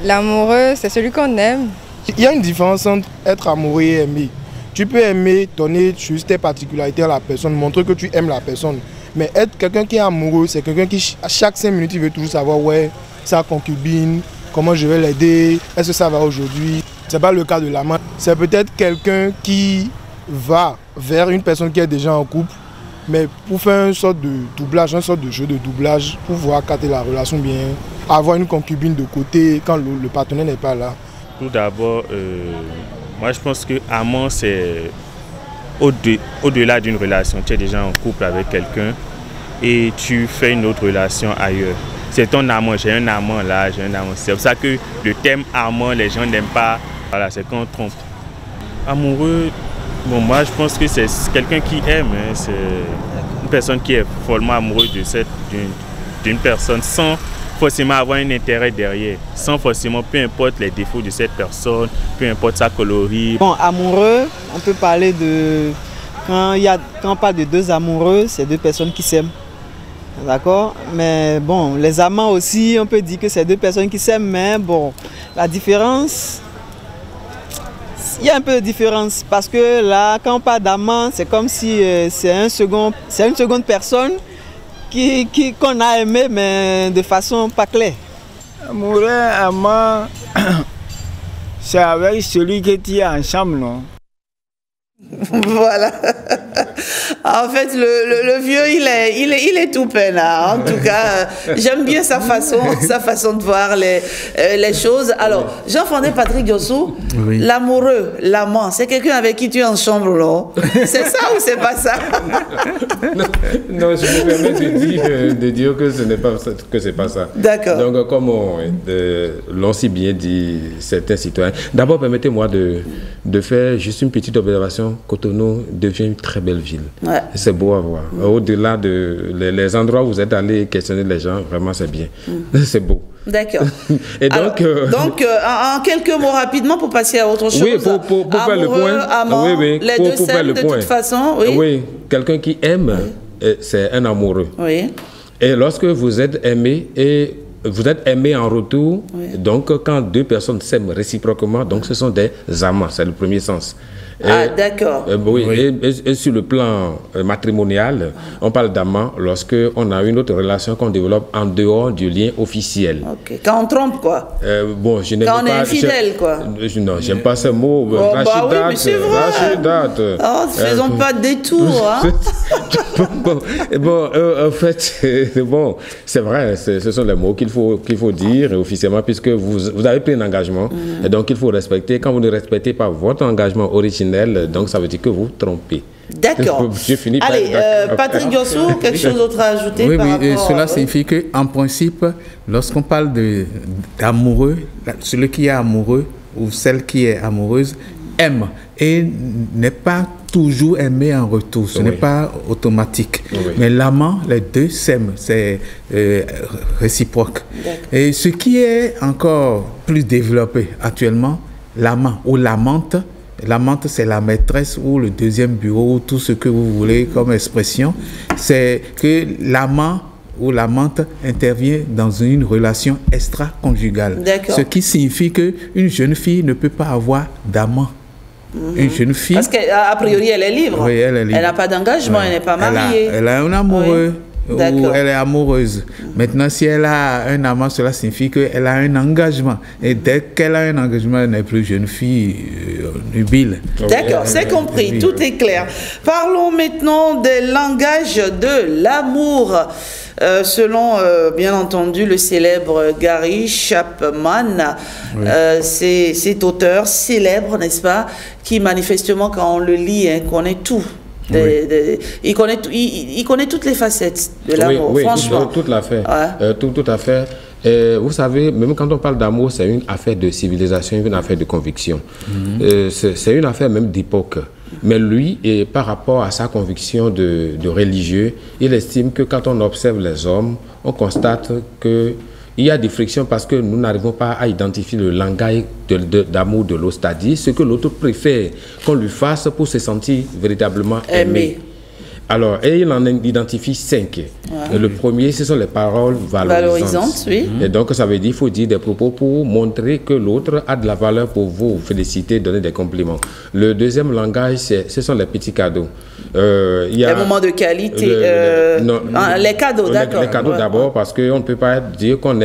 l'amoureux, c'est celui qu'on aime. Il y a une différence entre être amoureux et aimer. Tu peux aimer, donner juste tes particularités à la personne, montrer que tu aimes la personne. Mais être quelqu'un qui est amoureux, c'est quelqu'un qui, à chaque 5 minutes, il veut toujours savoir, ouais, sa concubine, comment je vais l'aider, est-ce que ça va aujourd'hui? C'est pas le cas de l'amant. C'est peut-être quelqu'un qui va vers une personne qui est déjà en couple, mais pour faire une sorte de doublage, une sorte de jeu de doublage, pour voir capter la relation bien, avoir une concubine de côté quand le partenaire n'est pas là. Tout d'abord, moi je pense que amant c'est au-delà d'une relation. Tu es déjà en couple avec quelqu'un et tu fais une autre relation ailleurs. C'est ton amant, j'ai un amant là, j'ai un amant. C'est pour ça que le thème amant, les gens n'aiment pas. Voilà, c'est qu'on trompe. Amoureux, bon, moi je pense que c'est quelqu'un qui aime. Hein, c'est une personne qui est follement amoureuse d'une personne sans forcément avoir un intérêt derrière. Sans forcément, peu importe les défauts de cette personne, peu importe sa colorie. Bon, amoureux, on peut parler de... Quand on parle de deux amoureux, c'est deux personnes qui s'aiment. D'accord? Mais bon, les amants aussi, on peut dire que c'est deux personnes qui s'aiment, mais bon, la différence... Il y a un peu de différence parce que là, quand on parle d'amant, c'est comme si c'est une seconde personne qu'on a aimé, mais de façon pas claire. Amoureux, amant, c'est avec celui que tu es ensemble, non? Voilà. En fait, le vieux, il est tout peinard. En tout cas, j'aime bien sa façon de voir les choses. Alors, Jean Fandé, Patrick Yossou, oui. L'amoureux, l'amant, c'est quelqu'un avec qui tu es en chambre, non? C'est ça ou c'est pas ça? Non, je me permets de dire que ce n'est pas ça. D'accord. Donc, comme l'ont si bien dit certains citoyens, d'abord, permettez-moi de faire juste une petite observation situation, Cotonou devient une très belle ville. Ouais. C'est beau à voir. Au-delà de les endroits où vous êtes allés questionner les gens, vraiment c'est bien. C'est beau. D'accord. Et donc, en quelques mots rapidement pour passer à autre chose. Oui, pour faire le point. Amant, oui, les deux s'aiment de toute façon. Oui, oui, quelqu'un qui aime, c'est un amoureux. Oui. Et lorsque vous êtes aimé et vous êtes aimé en retour, donc quand deux personnes s'aiment réciproquement, donc ce sont des amants, c'est le premier sens. D'accord. Oui, et sur le plan matrimonial, on parle d'amant lorsque on a une autre relation qu'on développe en dehors du lien officiel. Ok. Quand on trompe, quoi. Bon, je n'aime quand on pas, est infidèle, quoi. Non, j'aime pas ce mot. Oui, mais c'est vrai. Oh, faisons pas de détour. En fait, bon, c'est vrai, ce sont les mots qu'il faut dire officiellement, puisque vous avez pris un engagement, et donc il faut respecter. Quand vous ne respectez pas votre engagement originel, donc ça veut dire que vous trompez. D'accord. Allez, Patrick Diossou, quelque chose d'autre à ajouter? Oui, cela signifie qu'en principe, lorsqu'on parle d'amoureux, celui qui est amoureux ou celle qui est amoureuse aime et n'est pas toujours aimé en retour. Ce n'est pas automatique. Mais l'amant, les deux s'aiment, c'est réciproque. Et ce qui est encore plus développé actuellement, l'amant ou l'amante. L'amante, c'est la maîtresse ou le deuxième bureau, ou tout ce que vous voulez comme expression. C'est que l'amant ou l'amante intervient dans une relation extra-conjugale. Ce qui signifie qu'une jeune fille ne peut pas avoir d'amant. Une jeune fille... Parce qu'a priori, elle est libre. Oui, elle est libre. Elle n'a pas d'engagement, elle n'est pas mariée. Elle a un amoureux. Ou elle est amoureuse. Maintenant, si elle a un amant, cela signifie qu'elle a un engagement. Et dès qu'elle a un engagement, elle n'est plus jeune fille nubile. D'accord, c'est compris, tout est clair. Parlons maintenant des langages de l'amour. Selon, bien entendu, le célèbre Gary Chapman, cet auteur célèbre, n'est-ce pas, qui manifestement, quand on le lit, connaît tout. Il connaît toutes les facettes de l'amour, franchement. Tout à fait. Tout à fait. Vous savez, même quand on parle d'amour, c'est une affaire de civilisation, une affaire de conviction. C'est une affaire même d'époque. Mais lui, et par rapport à sa conviction de religieux, il estime que quand on observe les hommes, on constate que il y a des frictions parce que nous n'arrivons pas à identifier le langage d'amour de l'autre, c'est-à-dire ce que l'autre préfère qu'on lui fasse pour se sentir véritablement aimé. Alors, et il en identifie 5. Le premier, ce sont les paroles valorisantes. Et donc, ça veut dire qu'il faut dire des propos pour montrer que l'autre a de la valeur pour vous féliciter, donner des compliments. Le deuxième langage, ce sont les petits cadeaux. Les moments de qualité, les cadeaux, d'accord. Les cadeaux d'abord, parce qu'on ne peut pas dire qu'on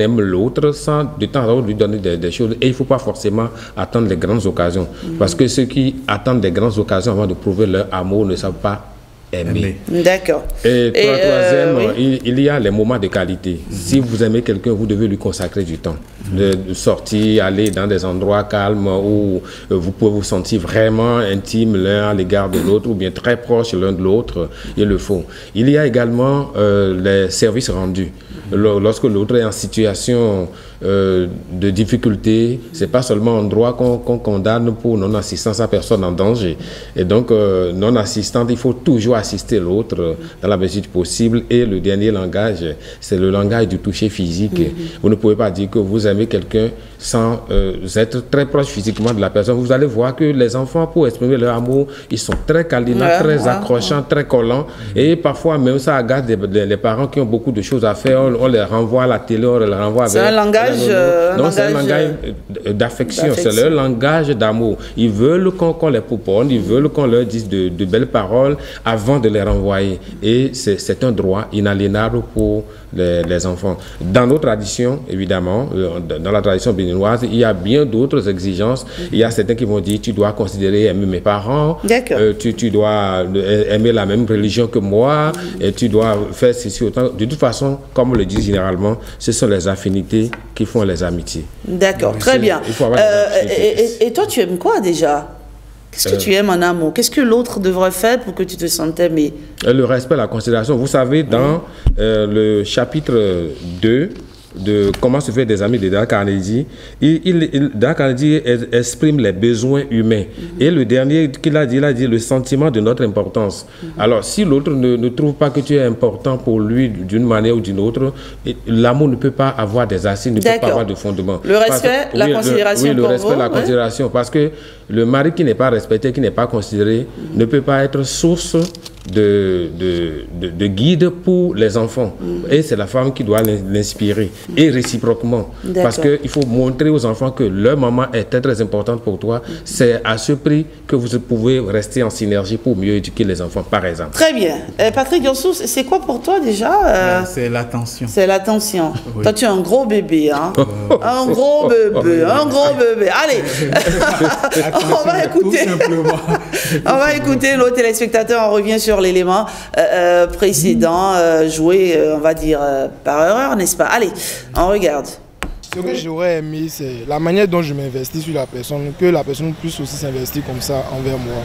aime l'autre sans de temps à autre lui donner des choses. Et il ne faut pas forcément attendre les grandes occasions. Parce que ceux qui attendent des grandes occasions avant de prouver leur amour ne savent pas aimer. D'accord. Et troisième, il y a les moments de qualité. Si vous aimez quelqu'un, vous devez lui consacrer du temps. De sortir, aller dans des endroits calmes où vous pouvez vous sentir vraiment intime l'un à l'égard de l'autre ou bien très proche l'un de l'autre, il le faut. Il y a également les services rendus. Lorsque l'autre est en situation de difficulté, c'est pas seulement un droit qu'on condamne pour non-assistance à personne en danger. Et donc, non-assistante, il faut toujours assister l'autre dans la mesure du possible. Et le dernier langage, c'est le langage du toucher physique. Vous ne pouvez pas dire que vous aimez quelqu'un sans être très proche physiquement de la personne. Vous allez voir que les enfants, pour exprimer leur amour, ils sont très câlinants, très accrochants, très collants. Et parfois, même ça agace les parents qui ont beaucoup de choses à faire. On les renvoie à la télé, on les renvoie vers... C'est un langage... Non, c'est un langage d'affection, c'est leur langage d'amour. Ils veulent qu'on les pouponne, ils veulent qu'on leur dise de belles paroles avant de les renvoyer. Et c'est un droit inaliénable pour les enfants. Dans nos traditions, évidemment, dans la tradition béninoise, il y a bien d'autres exigences. Il y a certains qui vont dire, tu dois considérer aimer mes parents, tu dois aimer la même religion que moi, et tu dois faire ceci autant. De toute façon, comme on le dit généralement, ce sont les affinités qui font les amitiés. D'accord, très bien. Et toi, tu aimes quoi déjà? Qu'est-ce que tu aimes en amour? Qu'est-ce que l'autre devrait faire pour que tu te sentes aimé? Le respect, la considération. Vous savez, dans le chapitre 2 de comment se faire des amis de Dale Carnegie, Dale Carnegie exprime les besoins humains. Et le dernier qu'il a dit, le sentiment de notre importance. Alors, si l'autre ne trouve pas que tu es important pour lui d'une manière ou d'une autre, l'amour ne peut pas avoir des assises, ne peut pas avoir de fondement. Le respect, la considération. Oui, le respect, la considération. Parce que le mari qui n'est pas respecté, qui n'est pas considéré, ne peut pas être source de guide pour les enfants. Et c'est la femme qui doit l'inspirer. Et réciproquement. Parce qu'il faut montrer aux enfants que leur maman est très, très importante pour toi. C'est à ce prix que vous pouvez rester en synergie pour mieux éduquer les enfants, par exemple. Très bien. Patrick Diossou, c'est quoi pour toi déjà C'est l'attention. C'est l'attention. Oui. Toi, tu es un gros bébé. Hein? Un gros bébé. Un gros bébé. Allez, on va écouter. On va écouter nos téléspectateurs. On revient sur l'élément précédent, joué, on va dire, par erreur, n'est-ce pas? Allez, on regarde. Ce que j'aurais aimé, c'est la manière dont je m'investis sur la personne, que la personne puisse aussi s'investir comme ça envers moi.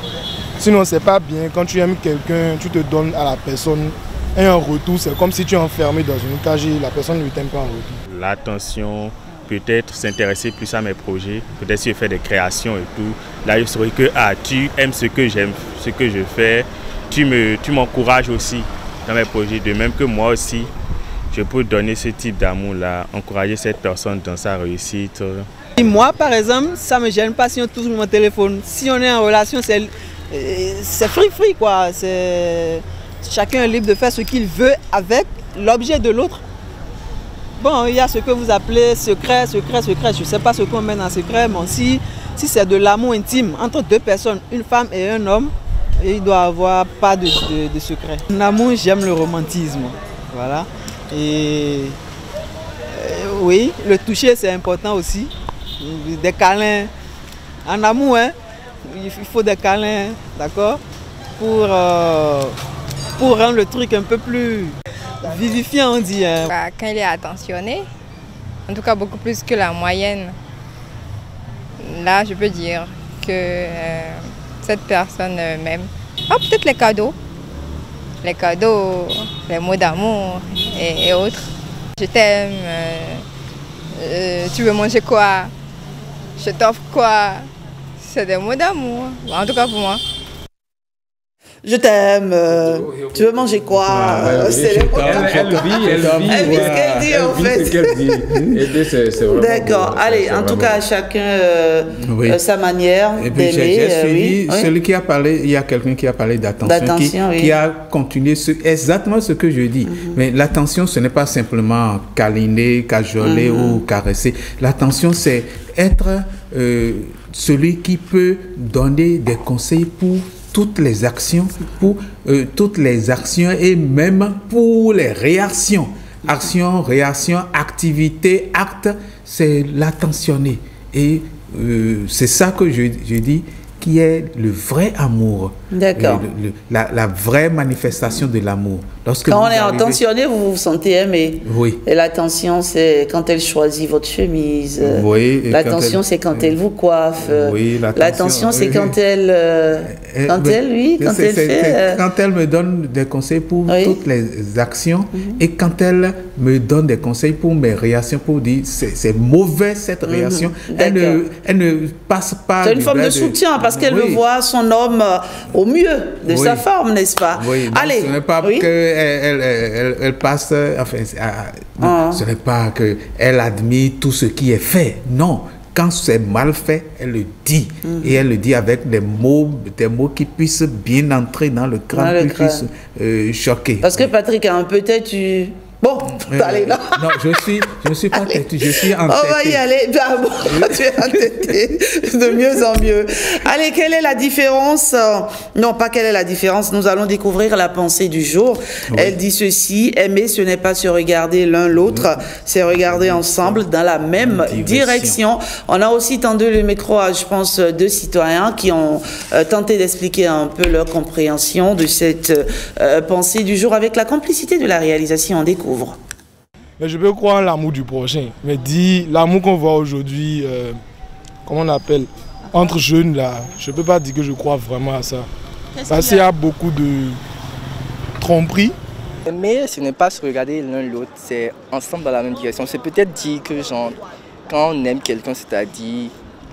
Sinon, c'est pas bien. Quand tu aimes quelqu'un, tu te donnes à la personne et un retour, c'est comme si tu es enfermé dans une cage et la personne ne t'aime pas en retour. L'attention, peut-être s'intéresser plus à mes projets, peut-être si je fais des créations et tout. Là, je saurais que tu aimes ce que j'aime, ce que je fais. Tu m'encourages aussi dans mes projets, de même que moi aussi, je peux donner ce type d'amour-là, encourager cette personne dans sa réussite. Et moi, par exemple, ça ne me gêne pas si on touche mon téléphone. Si on est en relation, c'est free, quoi. Chacun est libre de faire ce qu'il veut avec l'objet de l'autre. Bon, il y a ce que vous appelez secret. Je ne sais pas ce qu'on met dans secret, mais si c'est de l'amour intime entre deux personnes, une femme et un homme, il doit avoir pas de secret. En amour, j'aime le romantisme. Voilà. Et oui, le toucher, c'est important aussi. Des câlins. En amour, hein, il faut des câlins, d'accord, pour rendre le truc un peu plus vivifiant, on dit. Hein. Quand il est attentionné, en tout cas beaucoup plus que la moyenne, là, je peux dire que cette personne m'aime. Ah, peut-être les cadeaux, les mots d'amour et autres. Je t'aime, tu veux manger quoi, je t'offre quoi, c'est des mots d'amour, en tout cas pour moi. Je t'aime, tu veux manger quoi? C'est les mots d'amour. Elle vit ce qu'elle dit en fait. D'accord, allez, en tout cas, chacun sa manière d'aimer. J'ai suivi celui qui a parlé, il y a quelqu'un qui a parlé d'attention, qui a continué exactement ce que je dis. Mais l'attention, ce n'est pas simplement câliner, cajoler ou caresser. L'attention, c'est être celui qui peut donner des conseils pour toutes les actions, et même pour les réactions. Action, réaction, activité, acte, c'est l'attentionner. Et c'est ça que je dis qui est le vrai amour. D'accord. La vraie manifestation de l'amour. Quand on est attentionné, vous vous sentez aimé. Oui. Et l'attention, c'est quand elle choisit votre chemise. Oui. L'attention, c'est quand elle vous coiffe. Oui. L'attention, c'est quand elle fait... Quand elle me donne des conseils pour toutes les actions et quand elle me donne des conseils pour mes réactions, pour dire c'est mauvais cette réaction, elle ne passe pas... C'est une forme de soutien parce qu'elle veut voir son homme au mieux de sa forme, n'est-ce pas? Oui. Allez. Ce n'est pas qu'elle passe... Enfin, ce n'est pas qu'elle admire tout ce qui est fait. Non. Quand c'est mal fait, elle le dit. Et elle le dit avec des mots qui puissent bien entrer dans le crâne, qui puissent choquer. Parce que Patrick a un peu têtu. Bon, allez là. Non, je suis pas têtu, je suis entêté. On va y aller. Bon, tu es entêté. De mieux en mieux. Allez, quelle est la différence? Non, pas quelle est la différence. Nous allons découvrir la pensée du jour. Oui. Elle dit ceci: aimer, ce n'est pas se regarder l'un l'autre, c'est regarder ensemble dans la même direction. On a aussi tendu le micro à, je pense, 2 citoyens qui ont tenté d'expliquer un peu leur compréhension de cette pensée du jour avec la complicité de la réalisation. On découvre. Mais je peux croire en l'amour du prochain. Mais dis, l'amour qu'on voit aujourd'hui, comment on appelle, entre jeunes là, je ne peux pas dire que je crois vraiment à ça. Parce qu'il y a beaucoup de tromperies Mais ce n'est pas se regarder l'un l'autre, c'est ensemble dans la même direction. C'est peut-être dire que genre, quand on aime quelqu'un, c'est-à-dire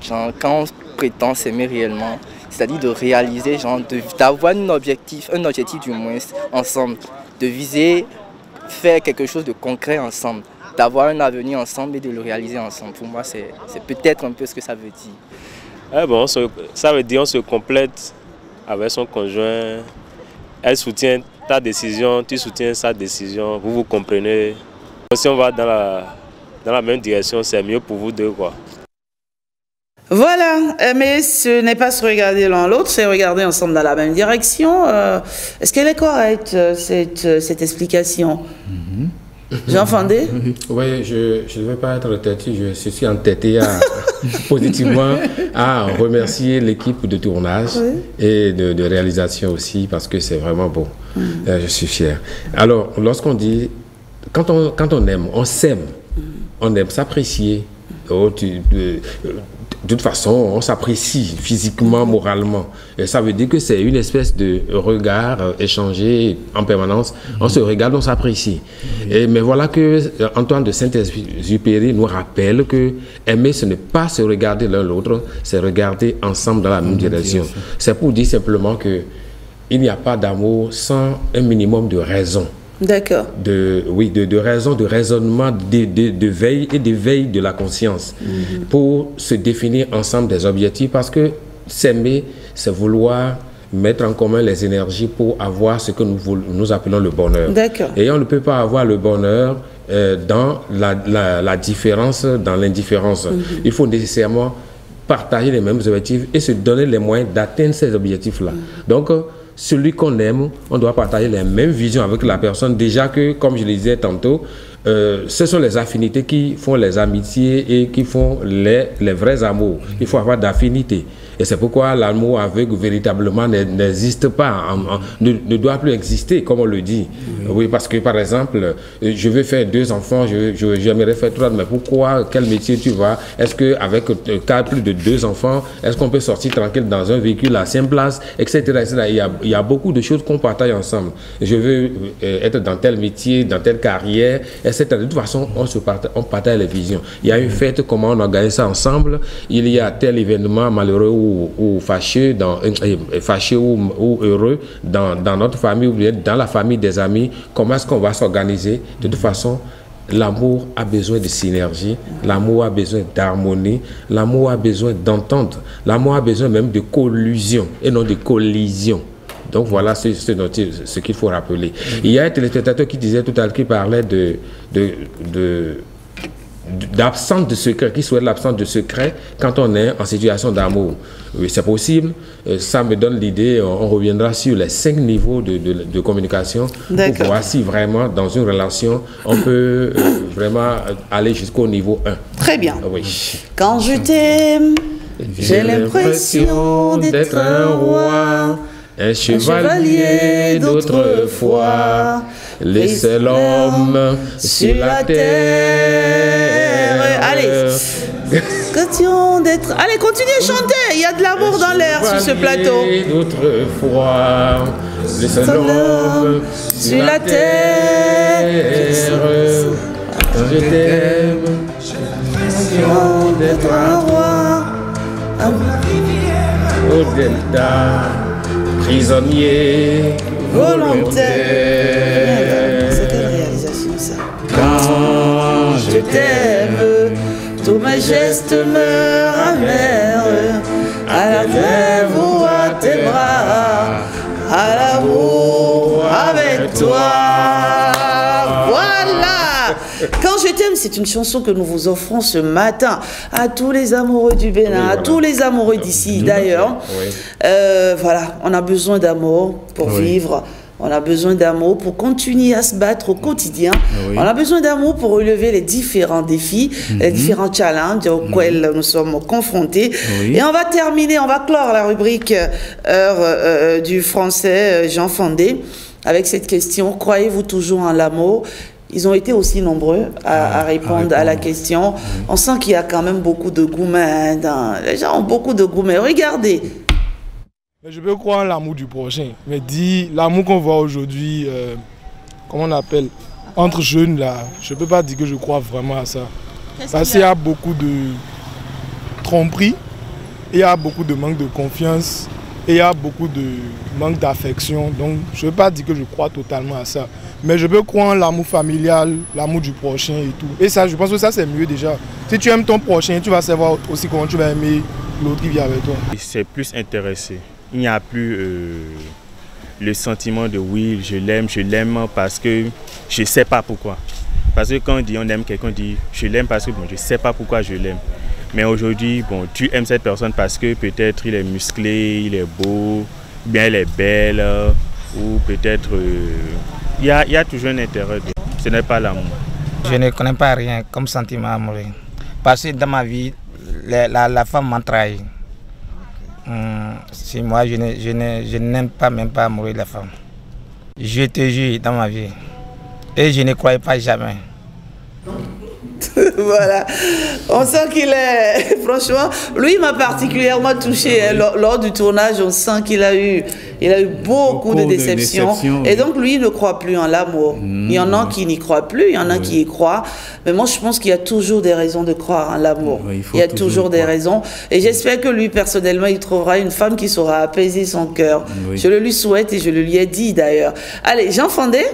quand on prétend s'aimer réellement, c'est-à-dire de réaliser, d'avoir un objectif du moins ensemble, de viser faire quelque chose de concret ensemble, d'avoir un avenir ensemble et de le réaliser ensemble. Pour moi, c'est peut-être un peu ce que ça veut dire. Bon, ça veut dire qu'on se complète avec son conjoint. Elle soutient ta décision, tu soutiens sa décision, vous vous comprenez. Si on va dans la même direction, c'est mieux pour vous deux, quoi. Voilà, mais ce n'est pas se regarder l'un l'autre, c'est regarder ensemble dans la même direction. Est-ce qu'elle est correcte, cette explication? Jean Fandé? Oui, je ne veux pas être têtu, je suis entêté positivement à remercier l'équipe de tournage et de réalisation aussi, parce que c'est vraiment beau. Je suis fier. Alors, lorsqu'on dit, quand on aime, on s'aime, on aime s'apprécier. De toute façon, on s'apprécie physiquement, moralement. Et ça veut dire que c'est une espèce de regard échangé en permanence. On se regarde, on s'apprécie. Mais voilà que Antoine de Saint-Exupéry nous rappelle que aimer, ce n'est pas se regarder l'un l'autre, c'est regarder ensemble dans la même direction. C'est pour dire simplement que il n'y a pas d'amour sans un minimum de raison. D'accord. De raison, de raisonnement, de veille et d'éveil de la conscience pour se définir ensemble des objectifs, parce que s'aimer, c'est vouloir mettre en commun les énergies pour avoir ce que nous appelons le bonheur. D'accord. Et on ne peut pas avoir le bonheur dans la différence, dans l'indifférence. Il faut nécessairement partager les mêmes objectifs et se donner les moyens d'atteindre ces objectifs-là. Donc, celui qu'on aime, on doit partager les mêmes visions avec la personne. Déjà que, comme je le disais tantôt, ce sont les affinités qui font les amitiés et qui font les vrais amours. Il faut avoir d'affinités. Et c'est pourquoi l'amour aveugle véritablement n'existe pas, ne doit plus exister, comme on le dit. Oui, parce que par exemple, je veux faire 2 enfants, j'aimerais faire 3, mais pourquoi, quel métier tu vas? Est-ce qu'avec plus de 2 enfants, est-ce qu'on peut sortir tranquille dans un véhicule à 5 places, etc., etc. Il y a beaucoup de choses qu'on partage ensemble. Je veux être dans tel métier, dans telle carrière, etc. De toute façon, on partage les visions. Il y a une fête, comment on organise ça ensemble. Il y a tel événement malheureux ou fâcheux, ou heureux dans notre famille ou bien dans la famille des amis. Comment est-ce qu'on va s'organiser? De toute façon, l'amour a besoin de synergie, l'amour a besoin d'harmonie, l'amour a besoin d'entente, l'amour a besoin même de collusion et non de collision. Donc voilà ce qu'il faut rappeler. Il y a un téléspectateur qui disait tout à l'heure, qui parlait d'absence de secret, qui souhaite l'absence de secret quand on est en situation d'amour. Oui, c'est possible. Ça me donne l'idée, on reviendra sur les 5 niveaux de communication pour voir si vraiment dans une relation, on peut vraiment aller jusqu'au niveau 1. Très bien. Oui. Quand je t'aime, j'ai l'impression d'être un roi, un chevalier d'autrefois, laissez l'homme sur la terre. Allez, question d'être. Allez, continuez à chanter. Il y a de l'amour dans l'air sur ce plateau. D'autrefois, laissez l'homme sur la terre. Quand je t'aime, j'ai l'impression d'être un roi, au delta, prisonnier volontaire. C'est quelle réalisation ça? Quand je t'aime, tous mes gestes meurent amers, à la rêve ou à tes bras, à l'amour avec toi. Voilà. Quand je t'aime, c'est une chanson que nous vous offrons ce matin à tous les amoureux du Bénin, à tous les amoureux d'ici d'ailleurs. Voilà, on a besoin d'amour pour vivre. On a besoin d'amour pour continuer à se battre au quotidien. On a besoin d'amour pour relever les différents défis, les différents challenges auxquels nous sommes confrontés. Et on va terminer, on va clore la rubrique Heure du français Jean Fandé avec cette question. Croyez-vous toujours en l'amour? Ils ont été aussi nombreux à répondre à la question. On sent qu'il y a quand même beaucoup de gourmets. Les gens ont beaucoup de gourmets. Regardez. Je peux croire en l'amour du prochain. Mais dis, l'amour qu'on voit aujourd'hui, comment on appelle, entre jeunes là, je ne peux pas dire que je crois vraiment à ça. Parce qu'il y a beaucoup de tromperie, il y a beaucoup de manque de confiance, et il y a beaucoup de manque d'affection. Donc je ne peux pas dire que je crois totalement à ça. Mais je peux croire en l'amour familial, l'amour du prochain et tout. Et ça, je pense que ça c'est mieux déjà. Si tu aimes ton prochain, tu vas savoir aussi comment tu vas aimer l'autre qui vit avec toi. C'est plus intéressé. Il n'y a plus le sentiment de oui, je l'aime parce que je ne sais pas pourquoi. Parce que quand on dit on aime quelqu'un, on dit je l'aime parce que bon, je ne sais pas pourquoi je l'aime. Mais aujourd'hui, bon, tu aimes cette personne parce que peut-être il est musclé, il est beau, bien elle est belle, ou peut-être il y a toujours un intérêt. Ce n'est pas l'amour. Je ne connais pas rien comme sentiment amoureux. Parce que dans ma vie, la femme m'a trahi. Si moi, je n'aime pas même pas amoureux la femme. Je te jure dans ma vie. Et je ne croyais pas jamais. Voilà, on sent qu'il est, franchement, lui m'a particulièrement touché hein. Lors du tournage, on sent qu'il a eu beaucoup de déceptions. Et donc lui, il ne croit plus en l'amour. Il y en a qui n'y croient plus, il y en a qui y croient. Mais moi, je pense qu'il y a toujours des raisons de croire en l'amour. Il y a toujours des raisons. Et j'espère que lui, personnellement, il trouvera une femme qui saura apaiser son cœur. Je le lui souhaite et je le lui ai dit d'ailleurs. Allez, Jean Fandé,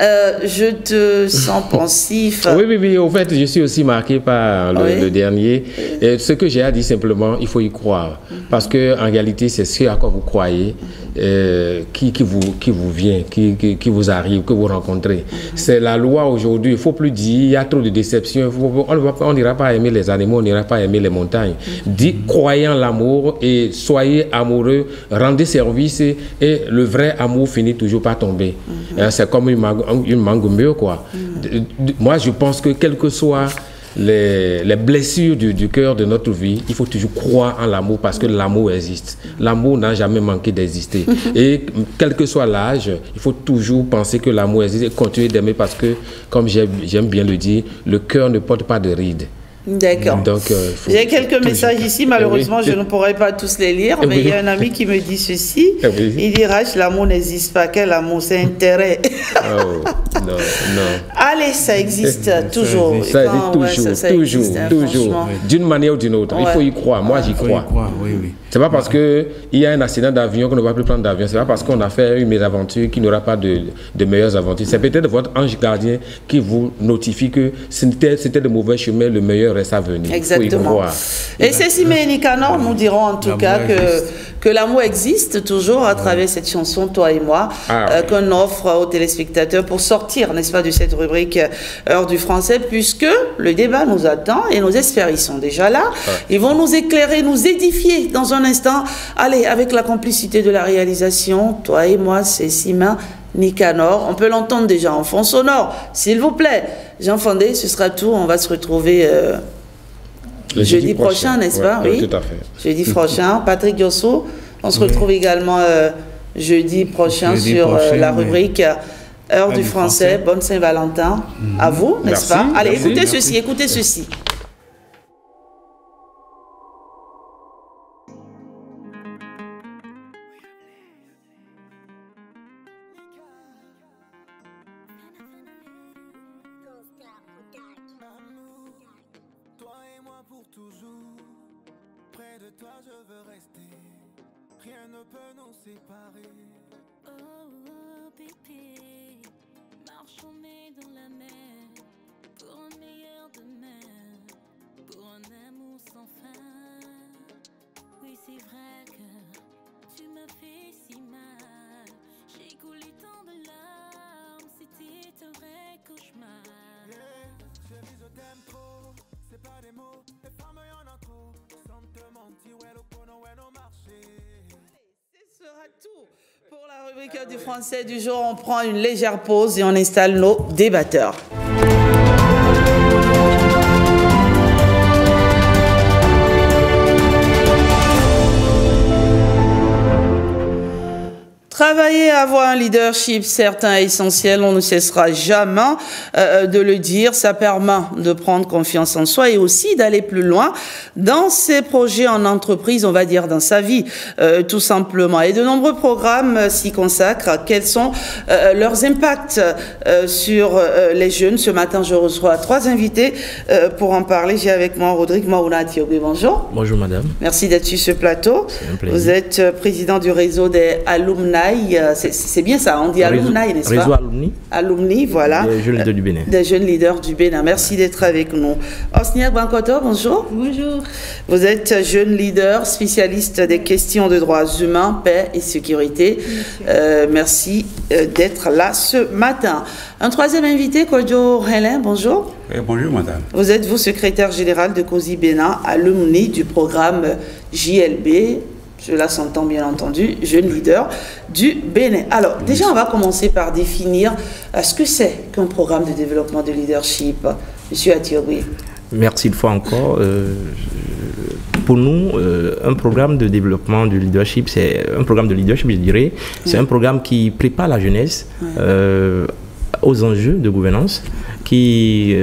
je te sens pensif. Oui, au fait, je suis aussi marqué par le dernier. Et ce que j'ai à dire simplement, il faut y croire. Parce qu'en réalité, c'est ce à quoi vous croyez qui vous vient, qui vous arrive, que vous rencontrez. C'est la loi aujourd'hui. Il ne faut plus dire, il y a trop de déceptions. On n'ira pas aimer les animaux, on n'ira pas aimer les montagnes. Dites, croyez en l'amour et soyez amoureux, rendez service et le vrai amour finit toujours par tomber. C'est comme une mangue mûre, quoi. Moi, je pense que quelles que soient les blessures du cœur de notre vie, il faut toujours croire en l'amour parce que l'amour existe. L'amour n'a jamais manqué d'exister. Et quel que soit l'âge, il faut toujours penser que l'amour existe et continuer d'aimer parce que, comme j'aime bien le dire, le cœur ne porte pas de rides. D'accord. J'ai quelques messages ici, malheureusement je ne pourrai pas tous les lire, mais il y a un ami qui me dit ceci, il dit Rach, l'amour n'existe pas, quel amour, c'est intérêt. Non. Allez, ça existe toujours. Ça existe toujours, d'une manière ou d'une autre, il faut y croire, moi j'y crois. C'est pas parce qu'il y a un accident d'avion qu'on ne va plus prendre d'avion, c'est pas parce qu'on a fait une mésaventure qu'il n'y aura pas de meilleures aventures. C'est peut-être votre ange gardien qui vous notifie que c'était le mauvais chemin, le meilleur reste à venir. Exactement. Et Cécile et Nicanor nous diront en tout cas que l'amour existe toujours à travers cette chanson, Toi et moi, qu'on offre aux téléspectateurs pour sortir, n'est-ce pas, de cette rubrique Heure du français, puisque le débat nous attend et nos experts, ils sont déjà là. Ils vont nous éclairer, nous édifier dans un instant. Allez, avec la complicité de la réalisation, Toi et moi, c'est Sima Nicanor. On peut l'entendre déjà en fond sonore, s'il vous plaît. Jean Fandé, ce sera tout. On va se retrouver jeudi prochain, n'est-ce pas? Oui, tout à fait. Jeudi prochain. Patrick Diosso, on se retrouve également jeudi prochain sur la rubrique Heure du français. Bonne Saint-Valentin à vous, n'est-ce pas? Allez, écoutez ceci. Ce sera tout pour la rubrique Heure du français du jour. On prend une légère pause et on installe nos débatteurs. Travailler avoir un leadership certain et essentiel, on ne cessera jamais de le dire. Ça permet de prendre confiance en soi et aussi d'aller plus loin dans ses projets en entreprise, on va dire dans sa vie, tout simplement. Et de nombreux programmes s'y consacrent. Quels sont leurs impacts sur les jeunes? Ce matin, je reçois 3 invités pour en parler. J'ai avec moi Rodrigue Maouna Thiobé. Bonjour. Bonjour madame. Merci d'être sur ce plateau. C'est un plaisir. Vous êtes président du réseau des alumni. C'est bien ça, on dit alumni, n'est-ce pas? Réseau alumni. Alumni, voilà. Des jeunes leaders du Bénin. Des jeunes leaders du Bénin. Merci d'être avec nous. Osnia Bankoto, bonjour. Bonjour. Vous êtes jeune leader, spécialiste des questions de droits humains, paix et sécurité. Merci d'être là ce matin. Un troisième invité, Kodjo Hélène, bonjour. Bonjour madame. Vous êtes, vous, secrétaire général de COSI Bénin, alumni du programme JLB. Cela s'entend bien entendu, jeune leader du Bénin. Alors, déjà, on va commencer par définir ce que c'est qu'un programme de développement de leadership. Monsieur Atiobé. Merci une fois encore. Pour nous, un programme de développement du leadership, c'est un programme de leadership, je dirais. C'est un programme qui prépare la jeunesse aux enjeux de gouvernance, qui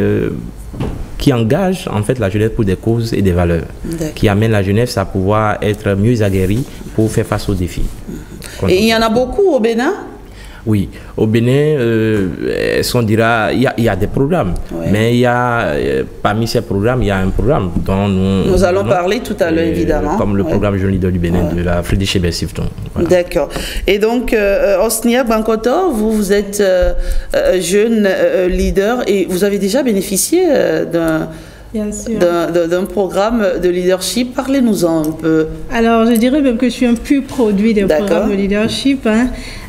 engage en fait la jeunesse pour des causes et des valeurs, qui amène la jeunesse à pouvoir être mieux aguerrie pour faire face aux défis. Et il y en a beaucoup au Bénin? Oui, au Bénin, on dira, il y a des programmes, mais il y a, parmi ces programmes, il y a un programme dont nous allons parler tout à l'heure, évidemment. Comme le programme Jeune Leader du Bénin de la Friedrich Ebert Stiftung. Voilà. D'accord. Et donc, Osnia Bankoto, vous êtes jeune leader et vous avez déjà bénéficié d'un programme de leadership. Parlez-nous-en un peu. Alors, je dirais même que je suis un pur produit des programmes de leadership.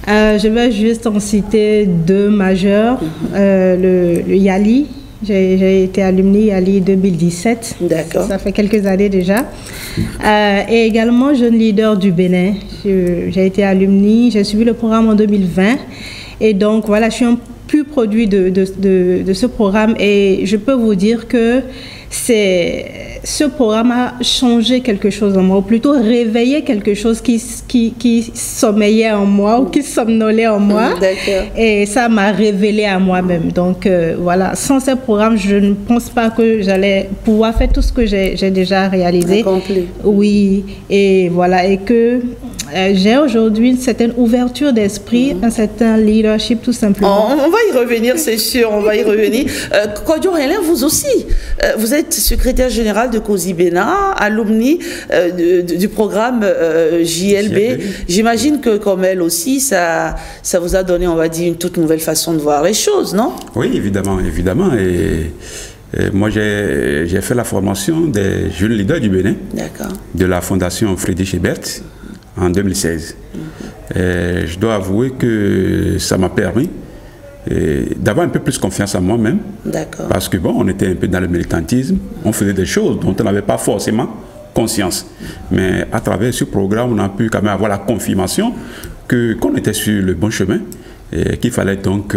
Je vais juste en citer 2 majeurs. Le YALI. J'ai été alumni YALI 2017. D'accord. Ça fait quelques années déjà. Et également jeune leader du Bénin. J'ai été alumni. J'ai suivi le programme en 2020. Et donc, voilà, je suis un pur produit de ce programme. Et je peux vous dire que ce programme a changé quelque chose en moi, ou plutôt réveillé quelque chose qui sommeillait en moi ou qui somnolait en moi. Et ça m'a révélé à moi-même. Donc voilà, sans ce programme, je ne pense pas que j'allais pouvoir faire tout ce que j'ai déjà réalisé. Accompli. Oui, et voilà, et que j'ai aujourd'hui une certaine ouverture d'esprit, un certain leadership tout simplement. On va y revenir, c'est sûr, on va y revenir. Kodjo Hélène, vous aussi, vous êtes secrétaire général de COSI Bénin, alumni du programme JLB. J'imagine que comme elle aussi, ça vous a donné, on va dire, une toute nouvelle façon de voir les choses, non? Oui, évidemment, évidemment. Et moi, j'ai fait la formation des jeunes leaders du Bénin, de la fondation Friedrich Ebert, en 2016. Et je dois avouer que ça m'a permis d'avoir un peu plus confiance en moi-même. Parce que bon, on était un peu dans le militantisme, on faisait des choses dont on n'avait pas forcément conscience. Mais à travers ce programme, on a pu quand même avoir la confirmation qu'on était sur le bon chemin et qu'il fallait donc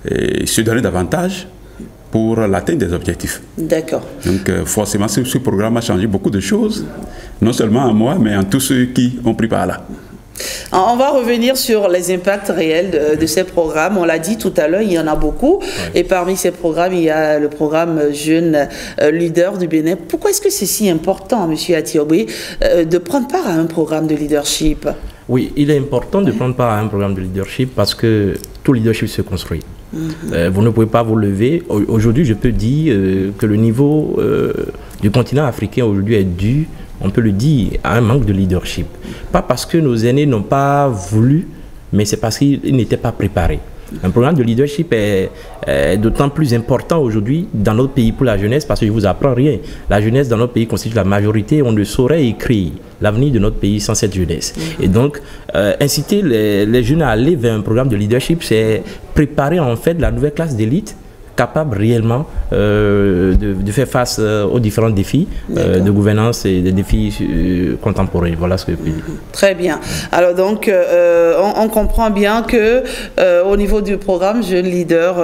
se donner davantage pour l'atteinte des objectifs. D'accord. Donc forcément, ce programme a changé beaucoup de choses, non seulement en moi, mais en tous ceux qui ont pris par là. On va revenir sur les impacts réels de ces programmes. On l'a dit tout à l'heure, il y en a beaucoup. Et parmi ces programmes, il y a le programme Jeune Leader du Bénin. Pourquoi est-ce que c'est si important, M. Atiobé, de prendre part à un programme de leadership? Oui, il est important de prendre part à un programme de leadership parce que tout leadership se construit. Vous ne pouvez pas vous lever. Aujourd'hui, je peux dire que le niveau du continent africain aujourd'hui est dû, on peut le dire, à un manque de leadership. Pas parce que nos aînés n'ont pas voulu, mais c'est parce qu'ils n'étaient pas préparés. Un programme de leadership est d'autant plus important aujourd'hui dans notre pays pour la jeunesse parce que je ne vous apprends rien. La jeunesse dans notre pays constitue la majorité. On ne saurait écrire l'avenir de notre pays sans cette jeunesse. Et donc, inciter les jeunes à aller vers un programme de leadership, c'est préparer en fait la nouvelle classe d'élite capables réellement de faire face aux différents défis de gouvernance et des défis contemporains. Voilà ce que je peux dire. Très bien. Alors donc, on comprend bien que au niveau du programme Jeunes Leaders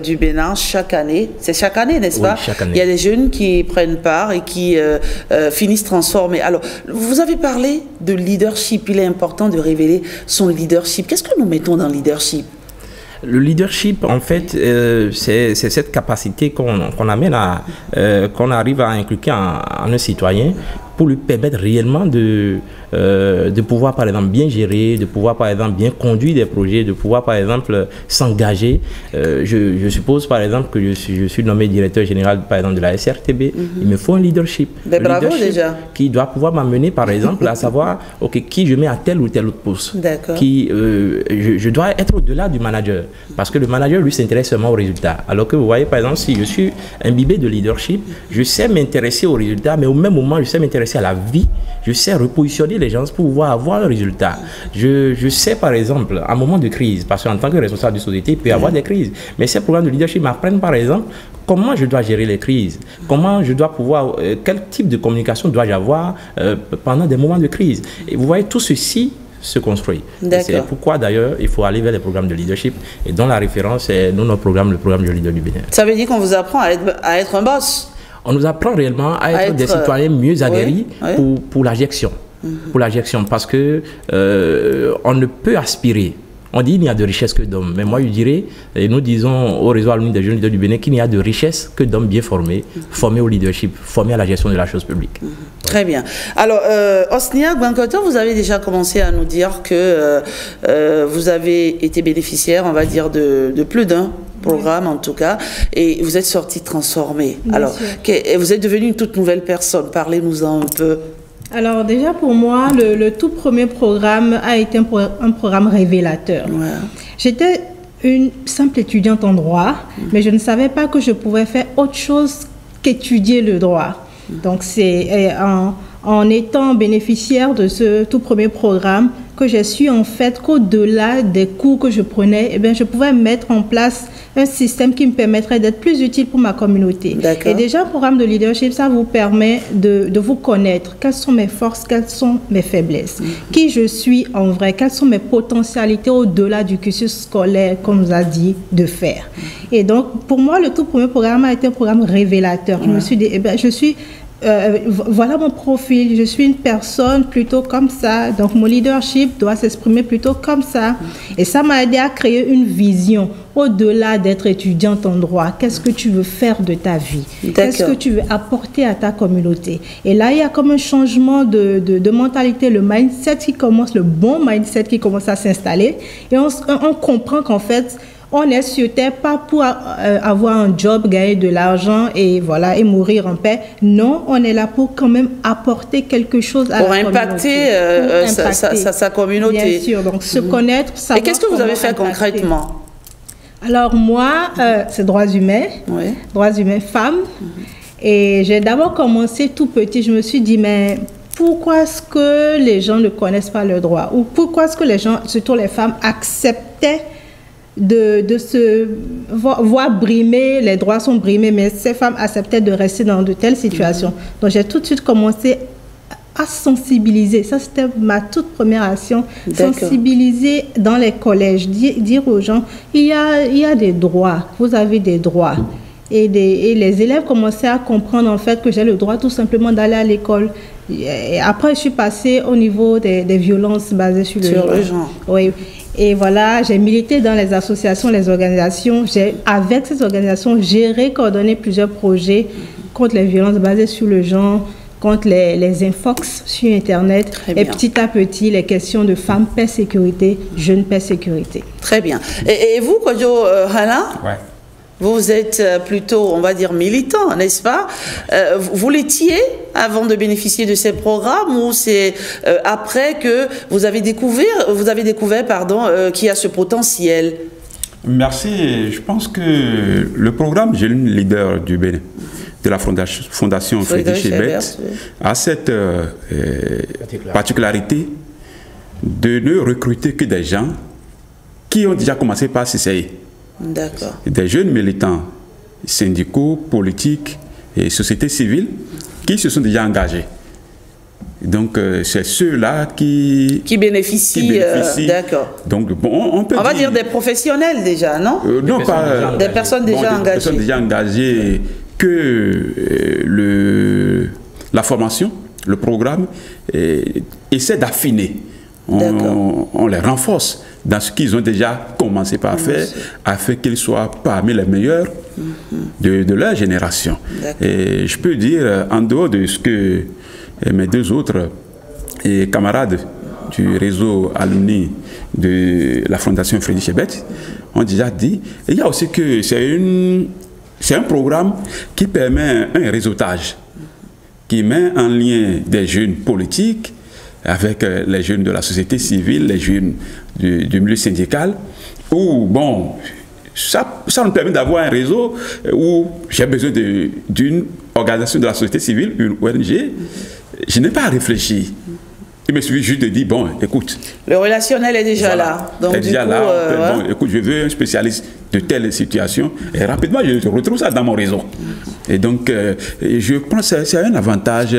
du Bénin, chaque année, c'est chaque année, n'est-ce pas? Chaque année. Il y a des jeunes qui prennent part et qui finissent transformés. Alors, vous avez parlé de leadership. Il est important de révéler son leadership. Qu'est-ce que nous mettons dans le leadership? Le leadership, en fait, c'est cette capacité qu'on amène à, qu'on arrive à inculquer en un citoyen pour lui permettre réellement de pouvoir, par exemple, bien gérer, de pouvoir, par exemple, bien conduire des projets, de pouvoir, par exemple, s'engager. Je suppose, par exemple, que je suis nommé directeur général, par exemple, de la SRTB. Il me faut un leadership. Ben, bravo leadership déjà. Qui doit pouvoir m'amener, par exemple, à savoir qui je mets à tel ou tel autre poste. D'accord. Je dois être au-delà du manager. Parce que le manager, lui, s'intéresse seulement aux résultats. Alors que vous voyez, par exemple, si je suis imbibé de leadership, je sais m'intéresser aux résultats, mais au même moment, je sais m'intéresser à la vie. Je sais repositionner les gens pour pouvoir avoir le résultat. Je sais, par exemple, à un moment de crise, parce qu'en tant que responsable de société, il peut y avoir des crises. Mais ces programmes de leadership m'apprennent, par exemple, comment je dois gérer les crises, comment je dois pouvoir, quel type de communication dois-je avoir pendant des moments de crise. Et vous voyez, tout ceci se construit. C'est pourquoi d'ailleurs il faut aller vers les programmes de leadership et dont la référence est notre programme, le programme de leader du Bénin. Ça veut dire qu'on vous apprend à être un boss. On nous apprend réellement à être des citoyens mieux aguerris pour la gestion. Pour la gestion, parce que on ne peut aspirer. On dit qu'il n'y a de richesse que d'hommes. Mais moi, je dirais, et nous disons au réseau alumni des jeunes leaders du Bénin qu'il n'y a de richesse que d'hommes bien formés, formés au leadership, formés à la gestion de la chose publique. Très bien. Alors, Osnia Gbankoto, vous avez déjà commencé à nous dire que vous avez été bénéficiaire, on va dire, de plus d'un programme en tout cas, et vous êtes sorti transformé. Alors, vous êtes devenu une toute nouvelle personne. Parlez-nous-en un peu. Alors déjà pour moi, le tout premier programme a été un programme révélateur. J'étais une simple étudiante en droit, mais je ne savais pas que je pouvais faire autre chose qu'étudier le droit. Donc c'est en étant bénéficiaire de ce tout premier programme que j'ai su en fait qu'au-delà des cours que je prenais, je pouvais mettre en place un système qui me permettrait d'être plus utile pour ma communauté. Et déjà, un programme de leadership, ça vous permet de vous connaître. Quelles sont mes forces, quelles sont mes faiblesses, qui je suis en vrai, quelles sont mes potentialités au-delà du cursus scolaire qu'on nous a dit de faire. Et donc, pour moi, le tout premier programme a été un programme révélateur. Je me suis dit, voilà mon profil, je suis une personne plutôt comme ça, donc mon leadership doit s'exprimer plutôt comme ça. Et ça m'a aidé à créer une vision au-delà d'être étudiante en droit. Qu'est-ce que tu veux faire de ta vie? Qu'est-ce que tu veux apporter à ta communauté? Et là, il y a comme un changement de mentalité, le mindset qui commence, le bon mindset qui commence à s'installer. Et on comprend qu'en fait, on est sur terre pas pour avoir un job, gagner de l'argent et voilà et mourir en paix. Non, on est là pour quand même apporter quelque chose à la communauté. Pour impacter sa communauté. Bien sûr, donc se connaître, savoir. Et qu'est-ce que vous avez fait concrètement? Alors moi, c'est droits humains, femmes. Et j'ai d'abord commencé tout petit. Je me suis dit, mais pourquoi est-ce que les gens ne connaissent pas le droit? Ou pourquoi est-ce que les gens, surtout les femmes, acceptaient de se voir brimer, les droits sont brimés, mais ces femmes acceptaient de rester dans de telles situations. Donc j'ai tout de suite commencé à sensibiliser. Ça, c'était ma toute première action. Sensibiliser dans les collèges, dire aux gens, il y a des droits, vous avez des droits. Et les élèves commençaient à comprendre en fait que j'ai le droit tout simplement d'aller à l'école. Et après, je suis passée au niveau des violences basées sur le genre. Oui. Et voilà, j'ai milité dans les associations, les organisations. Avec ces organisations, j'ai coordonné plusieurs projets contre les violences basées sur le genre, contre les infox sur Internet. Et petit à petit, les questions de femmes, paix, sécurité, jeunes, paix, sécurité. Très bien. Et vous, Kodjo Hana? Vous êtes plutôt, on va dire, militant, n'est-ce pas? Vous l'étiez avant de bénéficier de ces programmes ou c'est après que vous avez découvert qu'il y a ce potentiel? Merci. Je pense que le programme Jeunes Leaders du Bénin, de la Fondation Friedrich Ebert, a cette particularité de ne recruter que des gens qui ont déjà commencé par s'essayer. D'accord. Des jeunes militants syndicaux, politiques et sociétés civiles qui se sont déjà engagés. Donc, c'est ceux-là qui bénéficient. D'accord. Donc, bon, on va dire des professionnels déjà, non? Non, pas des personnes déjà engagées. Des personnes déjà engagées que la formation, le programme, essaie d'affiner. On les renforce dans ce qu'ils ont déjà commencé par faire, afin qu'ils soient parmi les meilleurs de leur génération. Et je peux dire, en dehors de ce que mes deux autres camarades du réseau alumni de la Fondation Friedrich Ebert ont déjà dit, il y a aussi que c'est un programme qui permet un réseautage, qui met en lien des jeunes politiques avec les jeunes de la société civile, les jeunes du milieu syndical, où, bon, ça nous permet d'avoir un réseau où j'ai besoin d'une organisation de la société civile, une ONG. Je n'ai pas à réfléchir. Il me suffit juste de dire, bon, écoute. Le relationnel est déjà là. Donc, est déjà là. Bon, écoute, je veux un spécialiste de telle situation. Et rapidement, je retrouve ça dans mon réseau. Et donc, je pense que c'est un avantage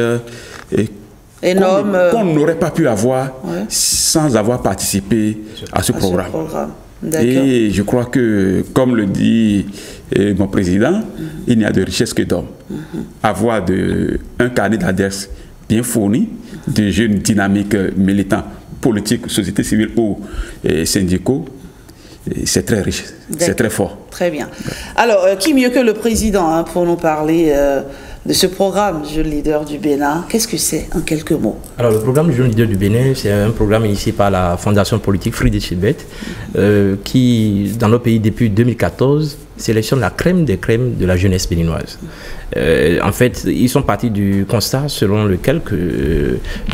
énorme qu'on n'aurait pas pu avoir sans avoir participé à ce programme. Et je crois que, comme le dit mon président, il n'y a de richesse que d'hommes. Avoir un carnet d'adresses bien fourni, de jeunes dynamiques militants, politiques, sociétés civiles ou syndicaux, c'est très riche, c'est très fort. Très bien. Alors, qui mieux que le président pour nous parler de ce programme Jeunes Leaders du Bénin? Qu'est-ce que c'est en quelques mots? Alors, le programme Jeunes Leaders du Bénin, c'est un programme initié par la Fondation politique Friedrich Ebert qui, dans nos pays depuis 2014, sélectionne la crème des crèmes de la jeunesse béninoise. En fait, ils sont partis du constat selon lequel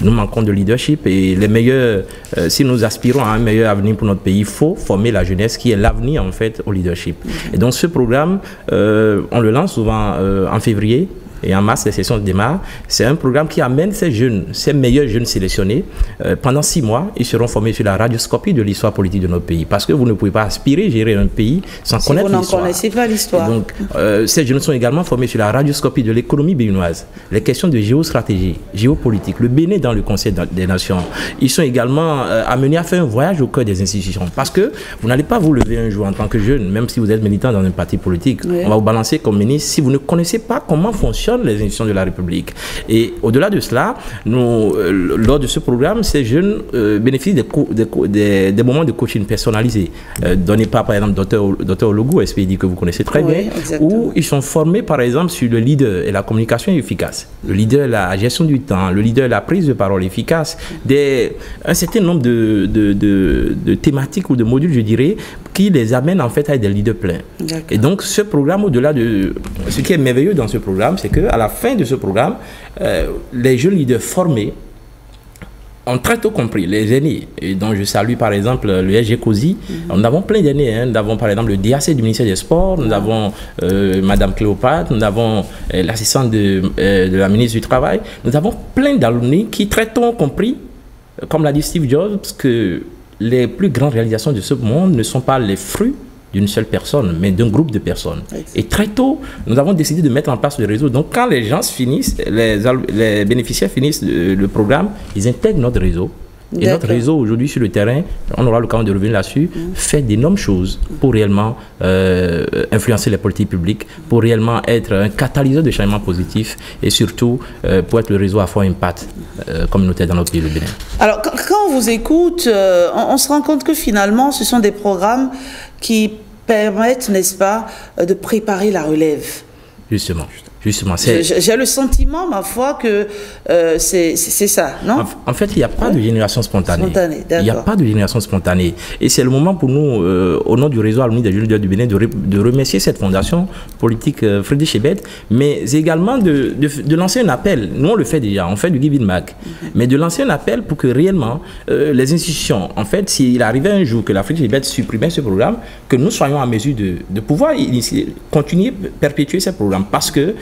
nous manquons de leadership et les meilleurs, si nous aspirons à un meilleur avenir pour notre pays, il faut former la jeunesse qui est l'avenir en fait au leadership. Et donc ce programme, on le lance souvent en février. Et en mars, les sessions démarrent. C'est un programme qui amène ces jeunes, ces meilleurs jeunes sélectionnés. Pendant 6 mois, ils seront formés sur la radioscopie de l'histoire politique de notre pays. Parce que vous ne pouvez pas aspirer, gérer un pays sans connaître l'histoire. Vous n'en connaissez pas l'histoire. Donc, ces jeunes sont également formés sur la radioscopie de l'économie béninoise, les questions de géostratégie, géopolitique, le Bénin dans le Conseil des Nations. Ils sont également amenés à faire un voyage au cœur des institutions. Parce que vous n'allez pas vous lever un jour en tant que jeune, même si vous êtes militant dans un parti politique. On va vous balancer comme ministre si vous ne connaissez pas comment fonctionnent les institutions de la République. Et au-delà de cela, lors de ce programme, ces jeunes bénéficient des moments de coaching personnalisés, donnés par exemple, Dr Ologou, SPD, que vous connaissez très bien, où ils sont formés, par exemple, sur le leader et la communication efficace, le leader, la gestion du temps, le leader, la prise de parole efficace, un certain nombre de thématiques ou de modules, je dirais, qui les amènent en fait à être des leaders pleins. Et donc, ce programme, au-delà de... Ce qui est merveilleux dans ce programme, c'est qu'à la fin de ce programme, les jeunes leaders formés ont très tôt compris, les aînés, et dont je salue par exemple le SG COSI. Nous avons plein d'aînés, nous avons par exemple le DAC du ministère des Sports, nous avons Madame Cléopâtre, nous avons l'assistante de la ministre du Travail, nous avons plein d'alumni qui très tôt ont compris, comme l'a dit Steve Jobs, que les plus grandes réalisations de ce monde ne sont pas les fruits d'une seule personne, mais d'un groupe de personnes. Et très tôt, nous avons décidé de mettre en place le réseau. Donc, quand les gens finissent, les bénéficiaires finissent le programme, ils intègrent notre réseau. Et notre réseau, aujourd'hui, sur le terrain, on aura l'occasion de revenir là-dessus, fait d'énormes choses pour réellement influencer les politiques publiques, pour réellement être un catalyseur de changement positif et surtout pour être le réseau à fort impact communautaire dans notre pays, le Bénin. Alors, quand on vous écoute, on se rend compte que finalement, ce sont des programmes qui permettent, n'est-ce pas, de préparer la relève. Justement. J'ai le sentiment, ma foi, que c'est ça, non? En fait, il n'y a pas de génération spontanée. Il n'y a pas de génération spontanée. Et c'est le moment pour nous, au nom du réseau alumni des Jeunes Leaders du Bénin, de remercier cette fondation politique Friedrich Ebert, mais également de lancer un appel. Nous, on le fait déjà, on fait du giving back. Mais de lancer un appel pour que réellement, les institutions, en fait, s'il arrivait un jour que la Friedrich Ebert supprimait ce programme, que nous soyons en mesure de pouvoir continuer, perpétuer ce programme. Parce que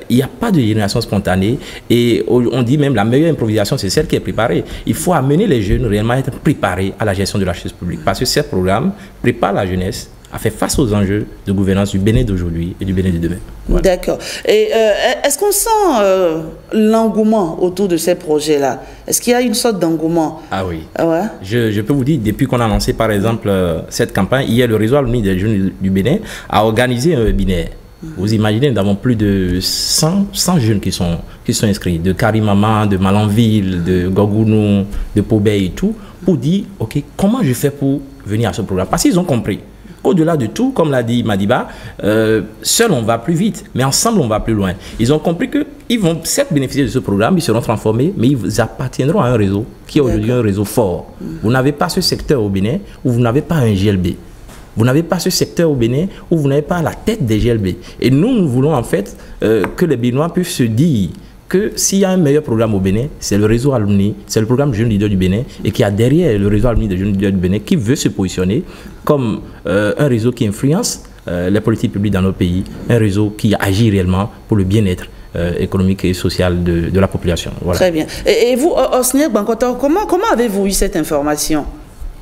il n'y a pas de génération spontanée et on dit même la meilleure improvisation, c'est celle qui est préparée. Il faut amener les jeunes réellement à être préparés à la gestion de la chose publique parce que ce programme prépare la jeunesse à faire face aux enjeux de gouvernance du Bénin d'aujourd'hui et du Bénin de demain. Voilà. D'accord. Et est-ce qu'on sent l'engouement autour de ces projets-là? Est-ce qu'il y a une sorte d'engouement? Ah oui. Ah ouais? Je peux vous dire, depuis qu'on a lancé par exemple cette campagne, hier le réseau alumni des jeunes du Bénin a organisé un webinaire. Vous imaginez, nous avons plus de 100 jeunes qui sont inscrits, de Karimama, de Malanville, de Gogounou, de Pobey et tout, pour dire, ok, comment je fais pour venir à ce programme? Parce qu'ils ont compris. Au-delà de tout, comme l'a dit Madiba, seul on va plus vite, mais ensemble on va plus loin. Ils ont compris qu'ils vont certes bénéficier de ce programme, ils seront transformés, mais ils appartiendront à un réseau qui est aujourd'hui un réseau fort. Vous n'avez pas ce secteur au Bénin où vous n'avez pas un GLB. Vous n'avez pas ce secteur au Bénin où vous n'avez pas la tête des GLB. Et nous voulons en fait que les Béninois puissent se dire que s'il y a un meilleur programme au Bénin, c'est le réseau alumni, c'est le programme Jeunes Leaders du Bénin, et qu'il y a derrière le réseau alumni des Jeunes Leaders du Bénin qui veut se positionner comme un réseau qui influence les politiques publiques dans nos pays, un réseau qui agit réellement pour le bien-être économique et social de la population. Voilà. Très bien. Et vous, Osnier Bankoto, comment avez-vous eu cette information?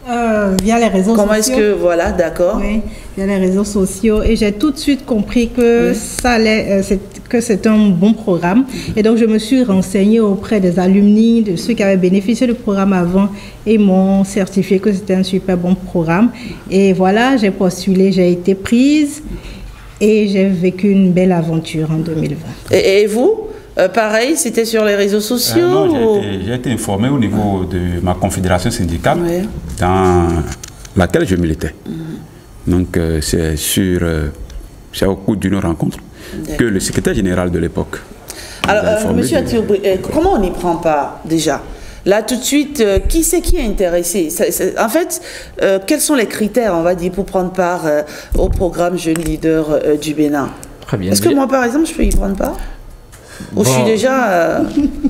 Via les réseaux sociaux. Comment est-ce que, voilà, d'accord. Oui, via les réseaux sociaux. Et j'ai tout de suite compris que ça allait, que c'est un bon programme. Et donc, je me suis renseignée auprès des alumni, de ceux qui avaient bénéficié du programme avant, et m'ont certifié que c'était un super bon programme. Et voilà, j'ai postulé, j'ai été prise, et j'ai vécu une belle aventure en 2020. Et vous? Pareil, c'était sur les réseaux sociaux? Non, j'ai été informé au niveau de ma confédération syndicale dans laquelle je militais. Donc c'est au cours d'une rencontre que le secrétaire général de l'époque. Alors, monsieur Atiobri, comment on y prend part déjà? Là, tout de suite, qui c'est qui est intéressé? En fait, quels sont les critères, on va dire, pour prendre part au programme Jeunes Leaders du Bénin? Très bien. Est-ce que moi, par exemple, je peux y prendre part? Bon, je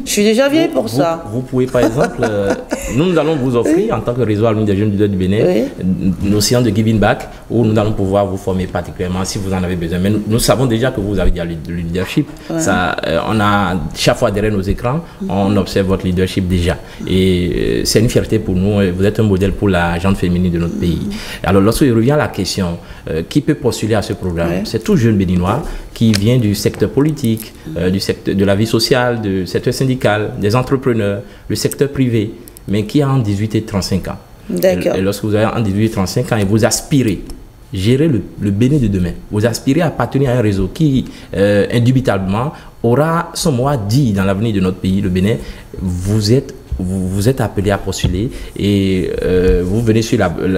suis déjà vieille pour ça. Vous pouvez, par exemple, nous allons vous offrir, en tant que réseau alumni des Jeunes Leaders du Bénin, nos séances de giving back, où nous allons pouvoir vous former particulièrement si vous en avez besoin. Mais nous savons déjà que vous avez déjà le leadership. Ça, on a chaque fois derrière nos écrans, on observe votre leadership déjà. Et c'est une fierté pour nous. Vous êtes un modèle pour la gente féminine de notre pays. Alors, lorsqu'il revient à la question, qui peut postuler à ce programme? C'est tout jeune béninois qui vient du secteur politique, du secteur de la vie sociale, du secteur syndical, des entrepreneurs, le secteur privé, mais qui a entre 18 et 35 ans. D'accord. Et lorsque vous avez entre 18 et 35 ans et vous aspirez gérer le Bénin de demain, vous aspirez à appartenir à un réseau qui, indubitablement, aura son mot à dire dans l'avenir de notre pays, le Bénin, vous êtes appelé à postuler et vous venez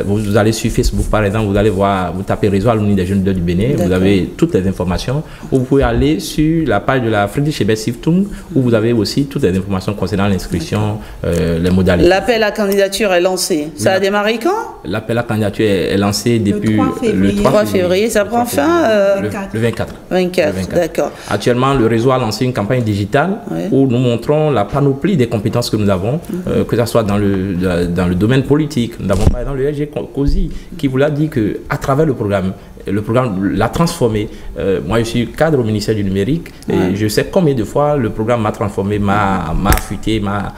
vous allez sur Facebook par exemple, vous allez voir, vous tapez réseau alumni des Jeunes Leaders du Bénin, vous avez toutes les informations, ou vous pouvez aller sur la page de la Friedrich Ebert Stiftung où vous avez aussi toutes les informations concernant l'inscription, les modalités. L'appel à candidature est lancé. Ça a démarré quand? L'appel à candidature est lancé depuis le 3 février. Ça prend fin le 24. 24, d'accord. Actuellement, le réseau a lancé une campagne digitale où nous montrons la panoplie des compétences que nous avons, que ce soit dans le domaine politique. Nous avons par exemple le SG COSI qui vous l'a dit qu'à travers le programme l'a transformé. Moi, je suis cadre au ministère du numérique et je sais combien de fois le programme m'a transformé, m'a affûté, m'a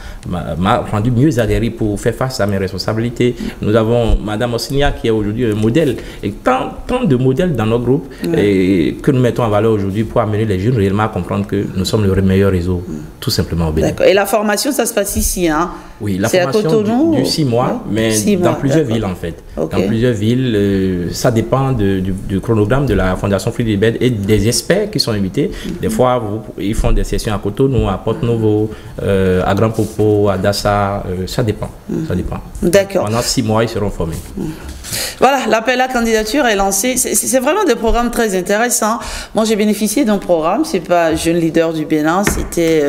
rendu mieux aguerri pour faire face à mes responsabilités. Nous avons Madame Osnia qui est aujourd'hui un modèle et tant de modèles dans nos groupes et que nous mettons en valeur aujourd'hui pour amener les jeunes réellement à comprendre que nous sommes le meilleur réseau, tout simplement au Bénin. Et la formation, ça se passe ici, hein? Oui, la formation du 6 mois, mais dans plusieurs villes en fait. Dans plusieurs villes, ça dépend du chronogramme de la Fondation Friedrich Ebert et des experts qui sont invités. Des fois, ils font des sessions à Cotonou, à Porto-Novo, à Grand Popo, à Dassa, ça dépend. Ça dépend. D'accord. Pendant 6 mois, ils seront formés. Voilà, l'appel à candidature est lancé. C'est vraiment des programmes très intéressants. Moi, j'ai bénéficié d'un programme, c'est pas Jeunes Leaders du Bénin, c'était,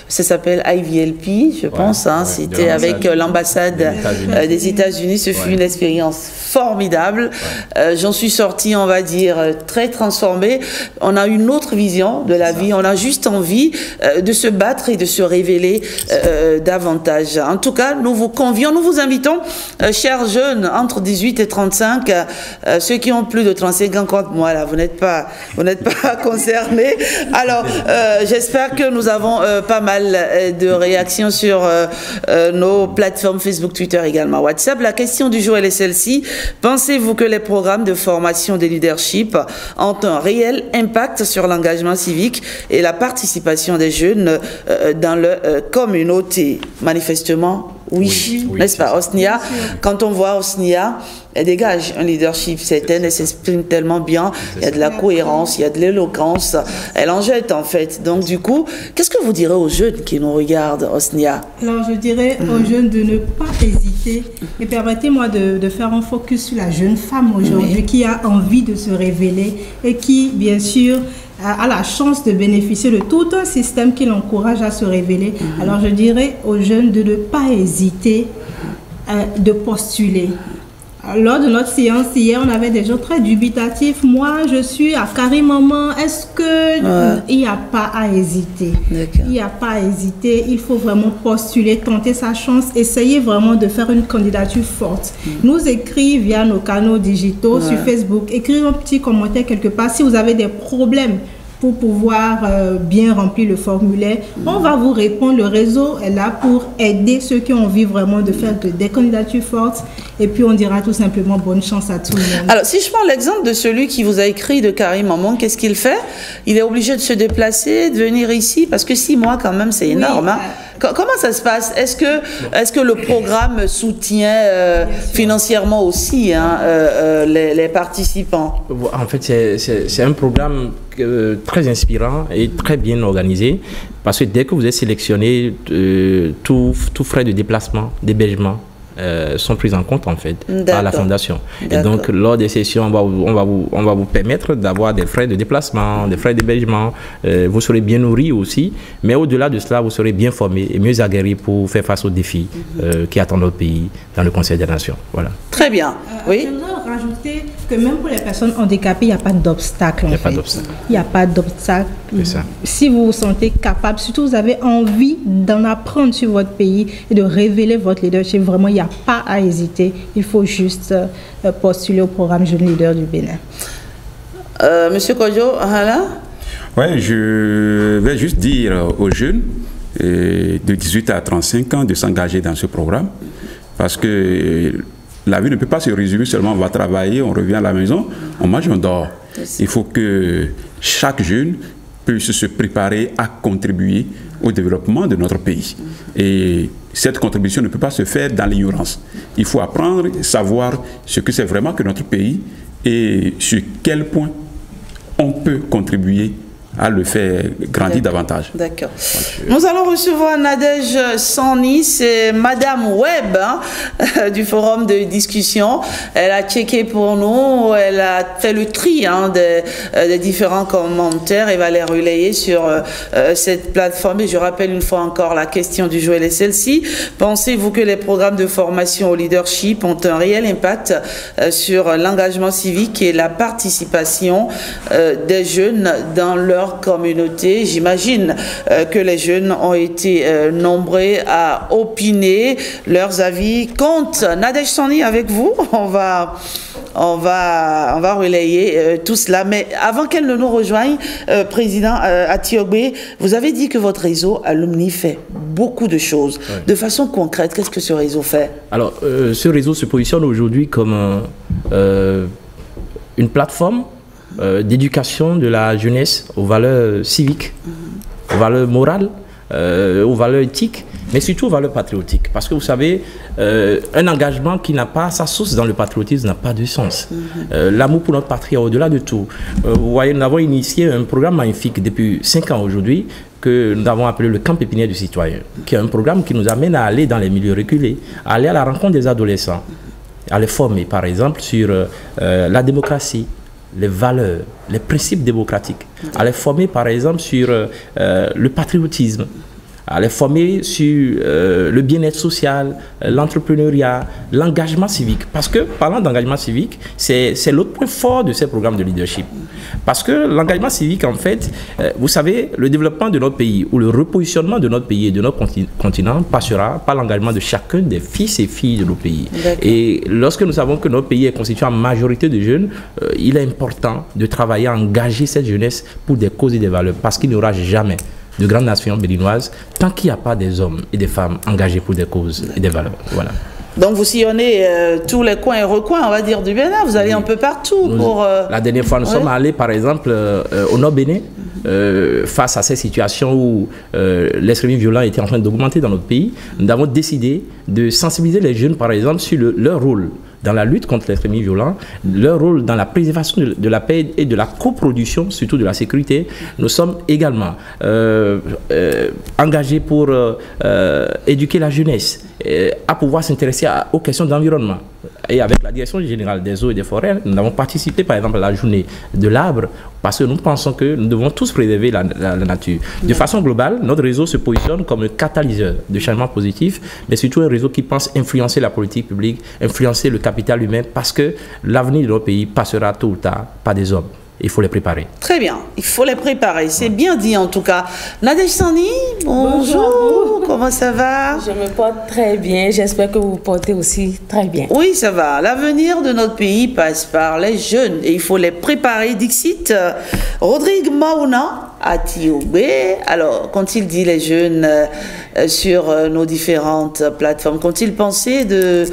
ça s'appelle IVLP, je pense. Hein, c'était avec l'ambassade des États-Unis. Ce fut une expérience formidable. J'en suis sortie, on va dire, très transformée. On a une autre vision de la vie. On a juste envie de se battre et de se révéler davantage. En tout cas, nous vous convions, nous vous invitons, chers jeunes entre 18 18h35. Ceux qui ont plus de 35 ans contre moi, là, vous n'êtes pas concernés. Alors, j'espère que nous avons pas mal de réactions sur nos plateformes Facebook, Twitter, également WhatsApp. La question du jour, elle est celle-ci. Pensez-vous que les programmes de formation des leaderships ont un réel impact sur l'engagement civique et la participation des jeunes dans leur communauté? Manifestement, oui. N'est-ce pas, Osnia? Quand on voit Osnia, elle dégage un leadership certain, elle s'exprime tellement bien, il y a de la cohérence, il y a de l'éloquence, elle en jette en fait. Donc du coup, qu'est-ce que vous direz aux jeunes qui nous regardent, Osnia? Alors je dirais aux jeunes de ne pas hésiter, et permettez-moi de faire un focus sur la jeune femme aujourd'hui qui a envie de se révéler et qui, bien sûr, a la chance de bénéficier de tout un système qui l'encourage à se révéler. Alors je dirais aux jeunes de ne pas hésiter de postuler. Lors de notre séance hier, on avait des gens très dubitatifs. Moi, je suis à Carré-Maman. Est-ce que il n'y a pas à hésiter? Il n'y a pas à hésiter. Il faut vraiment postuler, tenter sa chance, essayer vraiment de faire une candidature forte. Nous écrire via nos canaux digitaux sur Facebook, écrire un petit commentaire quelque part si vous avez des problèmes pour pouvoir bien remplir le formulaire. On va vous répondre. Le réseau est là pour aider ceux qui ont envie vraiment de faire des candidatures fortes. Et puis on dira tout simplement bonne chance à tout le monde. Alors si je prends l'exemple de celui qui vous a écrit de Carré-Maman, qu'est-ce qu'il fait? Il est obligé de se déplacer, de venir ici, parce que 6 mois quand même c'est énorme. Hein. Comment ça se passe? Est-ce que le programme soutient financièrement aussi les participants? En fait, c'est un programme très inspirant et très bien organisé, parce que dès que vous êtes sélectionné, tous frais de déplacement, d'hébergement sont pris en compte en fait par la fondation. Et donc lors des sessions, on va vous permettre d'avoir des frais de déplacement, des frais d'hébergement. Vous serez bien nourri aussi, mais au-delà de cela, vous serez bien formé et mieux aguerri pour faire face aux défis qui attendent notre pays dans le Conseil des Nations. Voilà. Très bien. Oui. J'aimerais rajouter que même pour les personnes handicapées, il n'y a pas d'obstacle. Il n'y a pas d'obstacle. Si vous vous sentez capable, surtout vous avez envie d'en apprendre sur votre pays et de révéler votre leadership, vraiment, il n'y a pas à hésiter. Il faut juste postuler au programme Jeune Leader du Bénin. Monsieur Kodjo, Oui, je vais juste dire aux jeunes de 18 à 35 ans de s'engager dans ce programme, parce que la vie ne peut pas se résumer seulement on va travailler, on revient à la maison, on mange, on dort. Il faut que chaque jeune puisse se préparer à contribuer au développement de notre pays. Et cette contribution ne peut pas se faire dans l'ignorance. Il faut apprendre, savoir ce que c'est vraiment que notre pays et sur quel point on peut contribuer à le faire grandir davantage. D'accord. Nous allons recevoir Nadège Sani, c'est Madame Web du forum de discussion. Elle a checké pour nous, elle a fait le tri des différents commentaires et va les relayer sur cette plateforme. Et je rappelle une fois encore la question du jour, elle est celle-ci. Pensez-vous que les programmes de formation au leadership ont un réel impact sur l'engagement civique et la participation des jeunes dans leur communauté? J'imagine que les jeunes ont été nombreux à opiner. Leurs avis comptent. Nadège Sani, avec vous, on va relayer tout cela. Mais avant qu'elle ne nous rejoigne, Président Atiogbe, vous avez dit que votre réseau Alumni fait beaucoup de choses. De façon concrète, qu'est-ce que ce réseau fait? Alors, ce réseau se positionne aujourd'hui comme une plateforme d'éducation de la jeunesse aux valeurs civiques, aux valeurs morales, aux valeurs éthiques, mais surtout aux valeurs patriotiques. Parce que vous savez, un engagement qui n'a pas sa source dans le patriotisme n'a pas de sens. L'amour pour notre patrie, au-delà de tout. Vous voyez, nous avons initié un programme magnifique depuis 5 ans aujourd'hui, que nous avons appelé le camp pépinière du citoyen, qui est un programme qui nous amène à aller dans les milieux reculés, à aller à la rencontre des adolescents, à les former, par exemple, sur la démocratie, les valeurs, les principes démocratiques, à les former par exemple sur le patriotisme, à les former sur le bien-être social, l'entrepreneuriat, l'engagement civique. Parce que, parlant d'engagement civique, c'est l'autre point fort de ces programmes de leadership. Parce que l'engagement civique, en fait, vous savez, le développement de notre pays ou le repositionnement de notre pays et de notre continent passera par l'engagement de chacun des fils et filles de nos pays. Et lorsque nous savons que notre pays est constitué en majorité de jeunes, il est important de travailler à engager cette jeunesse pour des causes et des valeurs. Parce qu'il n'y aura jamais de grandes nations béninoises tant qu'il n'y a pas des hommes et des femmes engagés pour des causes et des valeurs. Voilà. Donc vous sillonnez tous les coins et recoins, on va dire, du Bénin. Vous allez un peu partout pour... La dernière fois, nous sommes allés, par exemple, au Nord Bénin, face à ces situations où l'extrémisme violent était en train d'augmenter dans notre pays. Nous avons décidé de sensibiliser les jeunes, par exemple, sur leur rôle dans la lutte contre l'extrémisme violent, leur rôle dans la préservation de la paix et de la coproduction, surtout de la sécurité. Nous sommes également engagés pour éduquer la jeunesse à pouvoir s'intéresser aux questions d'environnement. Et avec la Direction générale des eaux et des forêts, nous avons participé par exemple à la journée de l'arbre parce que nous pensons que nous devons tous préserver la nature. De façon globale, notre réseau se positionne comme un catalyseur de changement positif, mais surtout un réseau qui pense influencer la politique publique, influencer le capital humain, parce que l'avenir de notre pays passera tôt ou tard par des hommes. Il faut les préparer. Très bien, il faut les préparer. C'est bien dit en tout cas. Nadège Sani, bonjour. Comment ça va? Je me porte très bien. J'espère que vous vous portez aussi très bien. Oui, ça va. L'avenir de notre pays passe par les jeunes et il faut les préparer. Dixit, Rodrigue Mauna à Tiobé. Alors, qu'ont-ils dit les jeunes sur nos différentes plateformes? Qu'ont-ils pensé de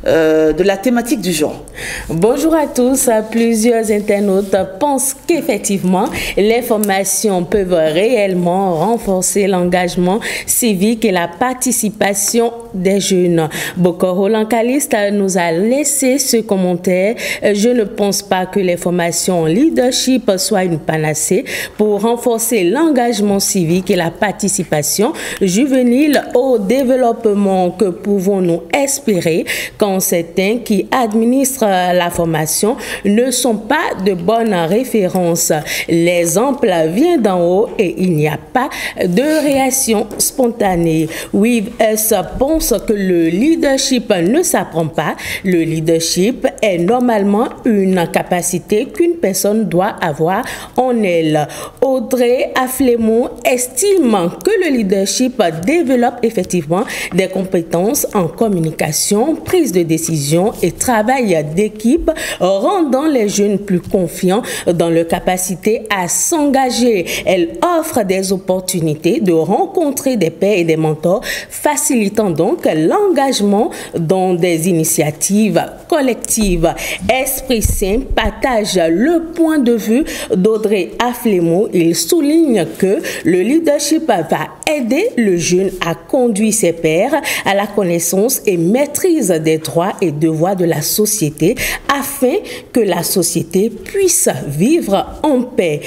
la thématique du jour? Bonjour à tous. Plusieurs internautes pensent qu'effectivement, les formations peuvent réellement renforcer l'engagement civique et la participation des jeunes. Bokoro Lankaliste nous a laissé ce commentaire. Je ne pense pas que les formations en leadership soient une panacée pour renforcer l'engagement civique et la participation juvénile au développement. Que pouvons-nous espérer quand certains qui administrent la formation ne sont pas de bonnes références? L'exemple vient d'en haut et il n'y a pas de réaction spontanée. WeavS pense que le leadership ne s'apprend pas. Le leadership est normalement une capacité qu'une personne doit avoir en elle. Audrey Aflemou estime que le leadership développe effectivement des compétences en communication, prise de décision et travail d'équipe, rendant les jeunes plus confiants dans leur capacité à s'engager. Elle offre des opportunités de rencontrer des pairs et des mentors, facilitant donc l'engagement dans des initiatives collectives. Esprit Saint partage le point de vue d'Audrey Aflemou. Il souligne que le leadership va aider le jeune à conduire ses pairs à la connaissance et maîtrise des droits et devoirs de la société afin que la société puisse vivre en paix.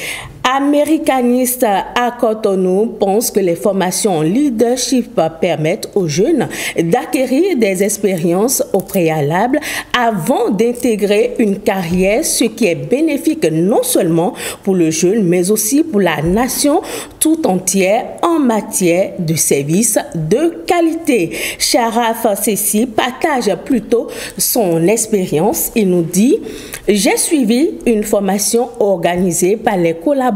Américaniste à Cotonou pense que les formations en leadership permettent aux jeunes d'acquérir des expériences au préalable avant d'intégrer une carrière, ce qui est bénéfique non seulement pour le jeune, mais aussi pour la nation tout entière en matière de services de qualité. Sharaf Sessi partage plutôt son expérience. Il nous dit: j'ai suivi une formation organisée par les collaborateurs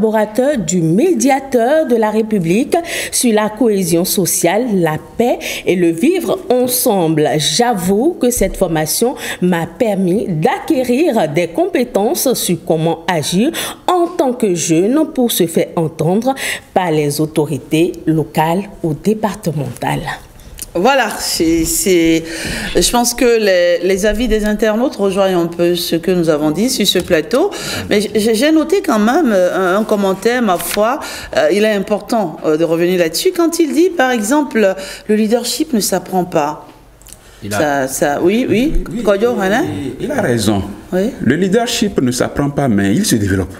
du médiateur de la République sur la cohésion sociale, la paix et le vivre ensemble. J'avoue que cette formation m'a permis d'acquérir des compétences sur comment agir en tant que jeune pour se faire entendre par les autorités locales ou départementales. Voilà, je pense que les avis des internautes rejoignent un peu ce que nous avons dit sur ce plateau. Mais j'ai noté quand même un commentaire, ma foi, il est important de revenir là-dessus. Quand il dit, par exemple, le leadership ne s'apprend pas. Oui. Il a raison. Oui. Le leadership ne s'apprend pas, mais il se développe.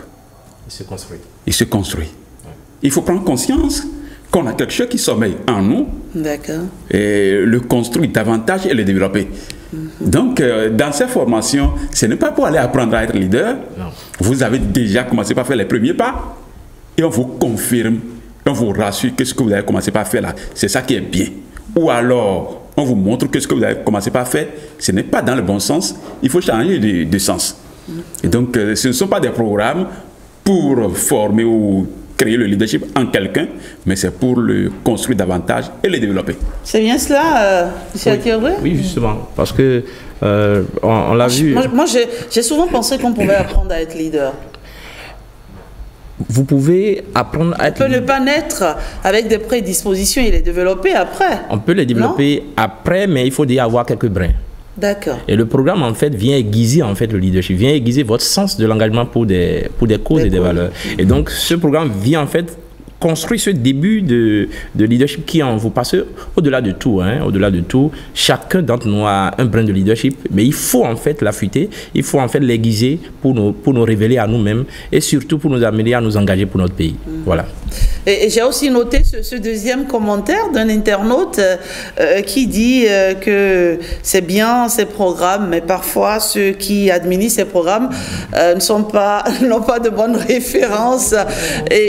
Il se construit. Il se construit. Ouais. Il faut prendre conscience qu'on a quelque chose qui sommeille en nous. D'accord. Et le construire davantage et le développer. Donc, dans ces formations, ce n'est pas pour aller apprendre à être leader. Non. Vous avez déjà commencé par faire les premiers pas et on vous confirme on vous rassure que ce que vous avez commencé par faire là, c'est ça qui est bien. Ou alors, on vous montre que ce que vous avez commencé par faire, ce n'est pas dans le bon sens, il faut changer de sens. Et donc, ce ne sont pas des programmes pour former ou créer le leadership en quelqu'un, mais c'est pour le construire davantage et le développer. C'est bien cela, M. Attioré? Oui, justement, parce que on l'a vu. Moi j'ai souvent pensé qu'on pouvait apprendre à être leader. Vous pouvez apprendre à être... On peut ne pas naître avec des prédispositions et les développer après. On peut les développer après, mais il faut déjà avoir quelques brins. D'accord. Et le programme, en fait, vient aiguiser en fait, le leadership, vient aiguiser votre sens de l'engagement pour des causes et des valeurs. Et donc, ce programme vient en fait construire ce début de leadership qui est en vous. Parce qu'au-delà de tout, au-delà de tout, chacun d'entre nous a un brin de leadership, mais il faut en fait l'affûter, il faut en fait l'aiguiser pour nous révéler à nous-mêmes et surtout pour nous amener à nous engager pour notre pays. Voilà. Et j'ai aussi noté ce deuxième commentaire d'un internaute qui dit que c'est bien ces programmes, mais parfois ceux qui administrent ces programmes n'ont pas de bonnes références. Et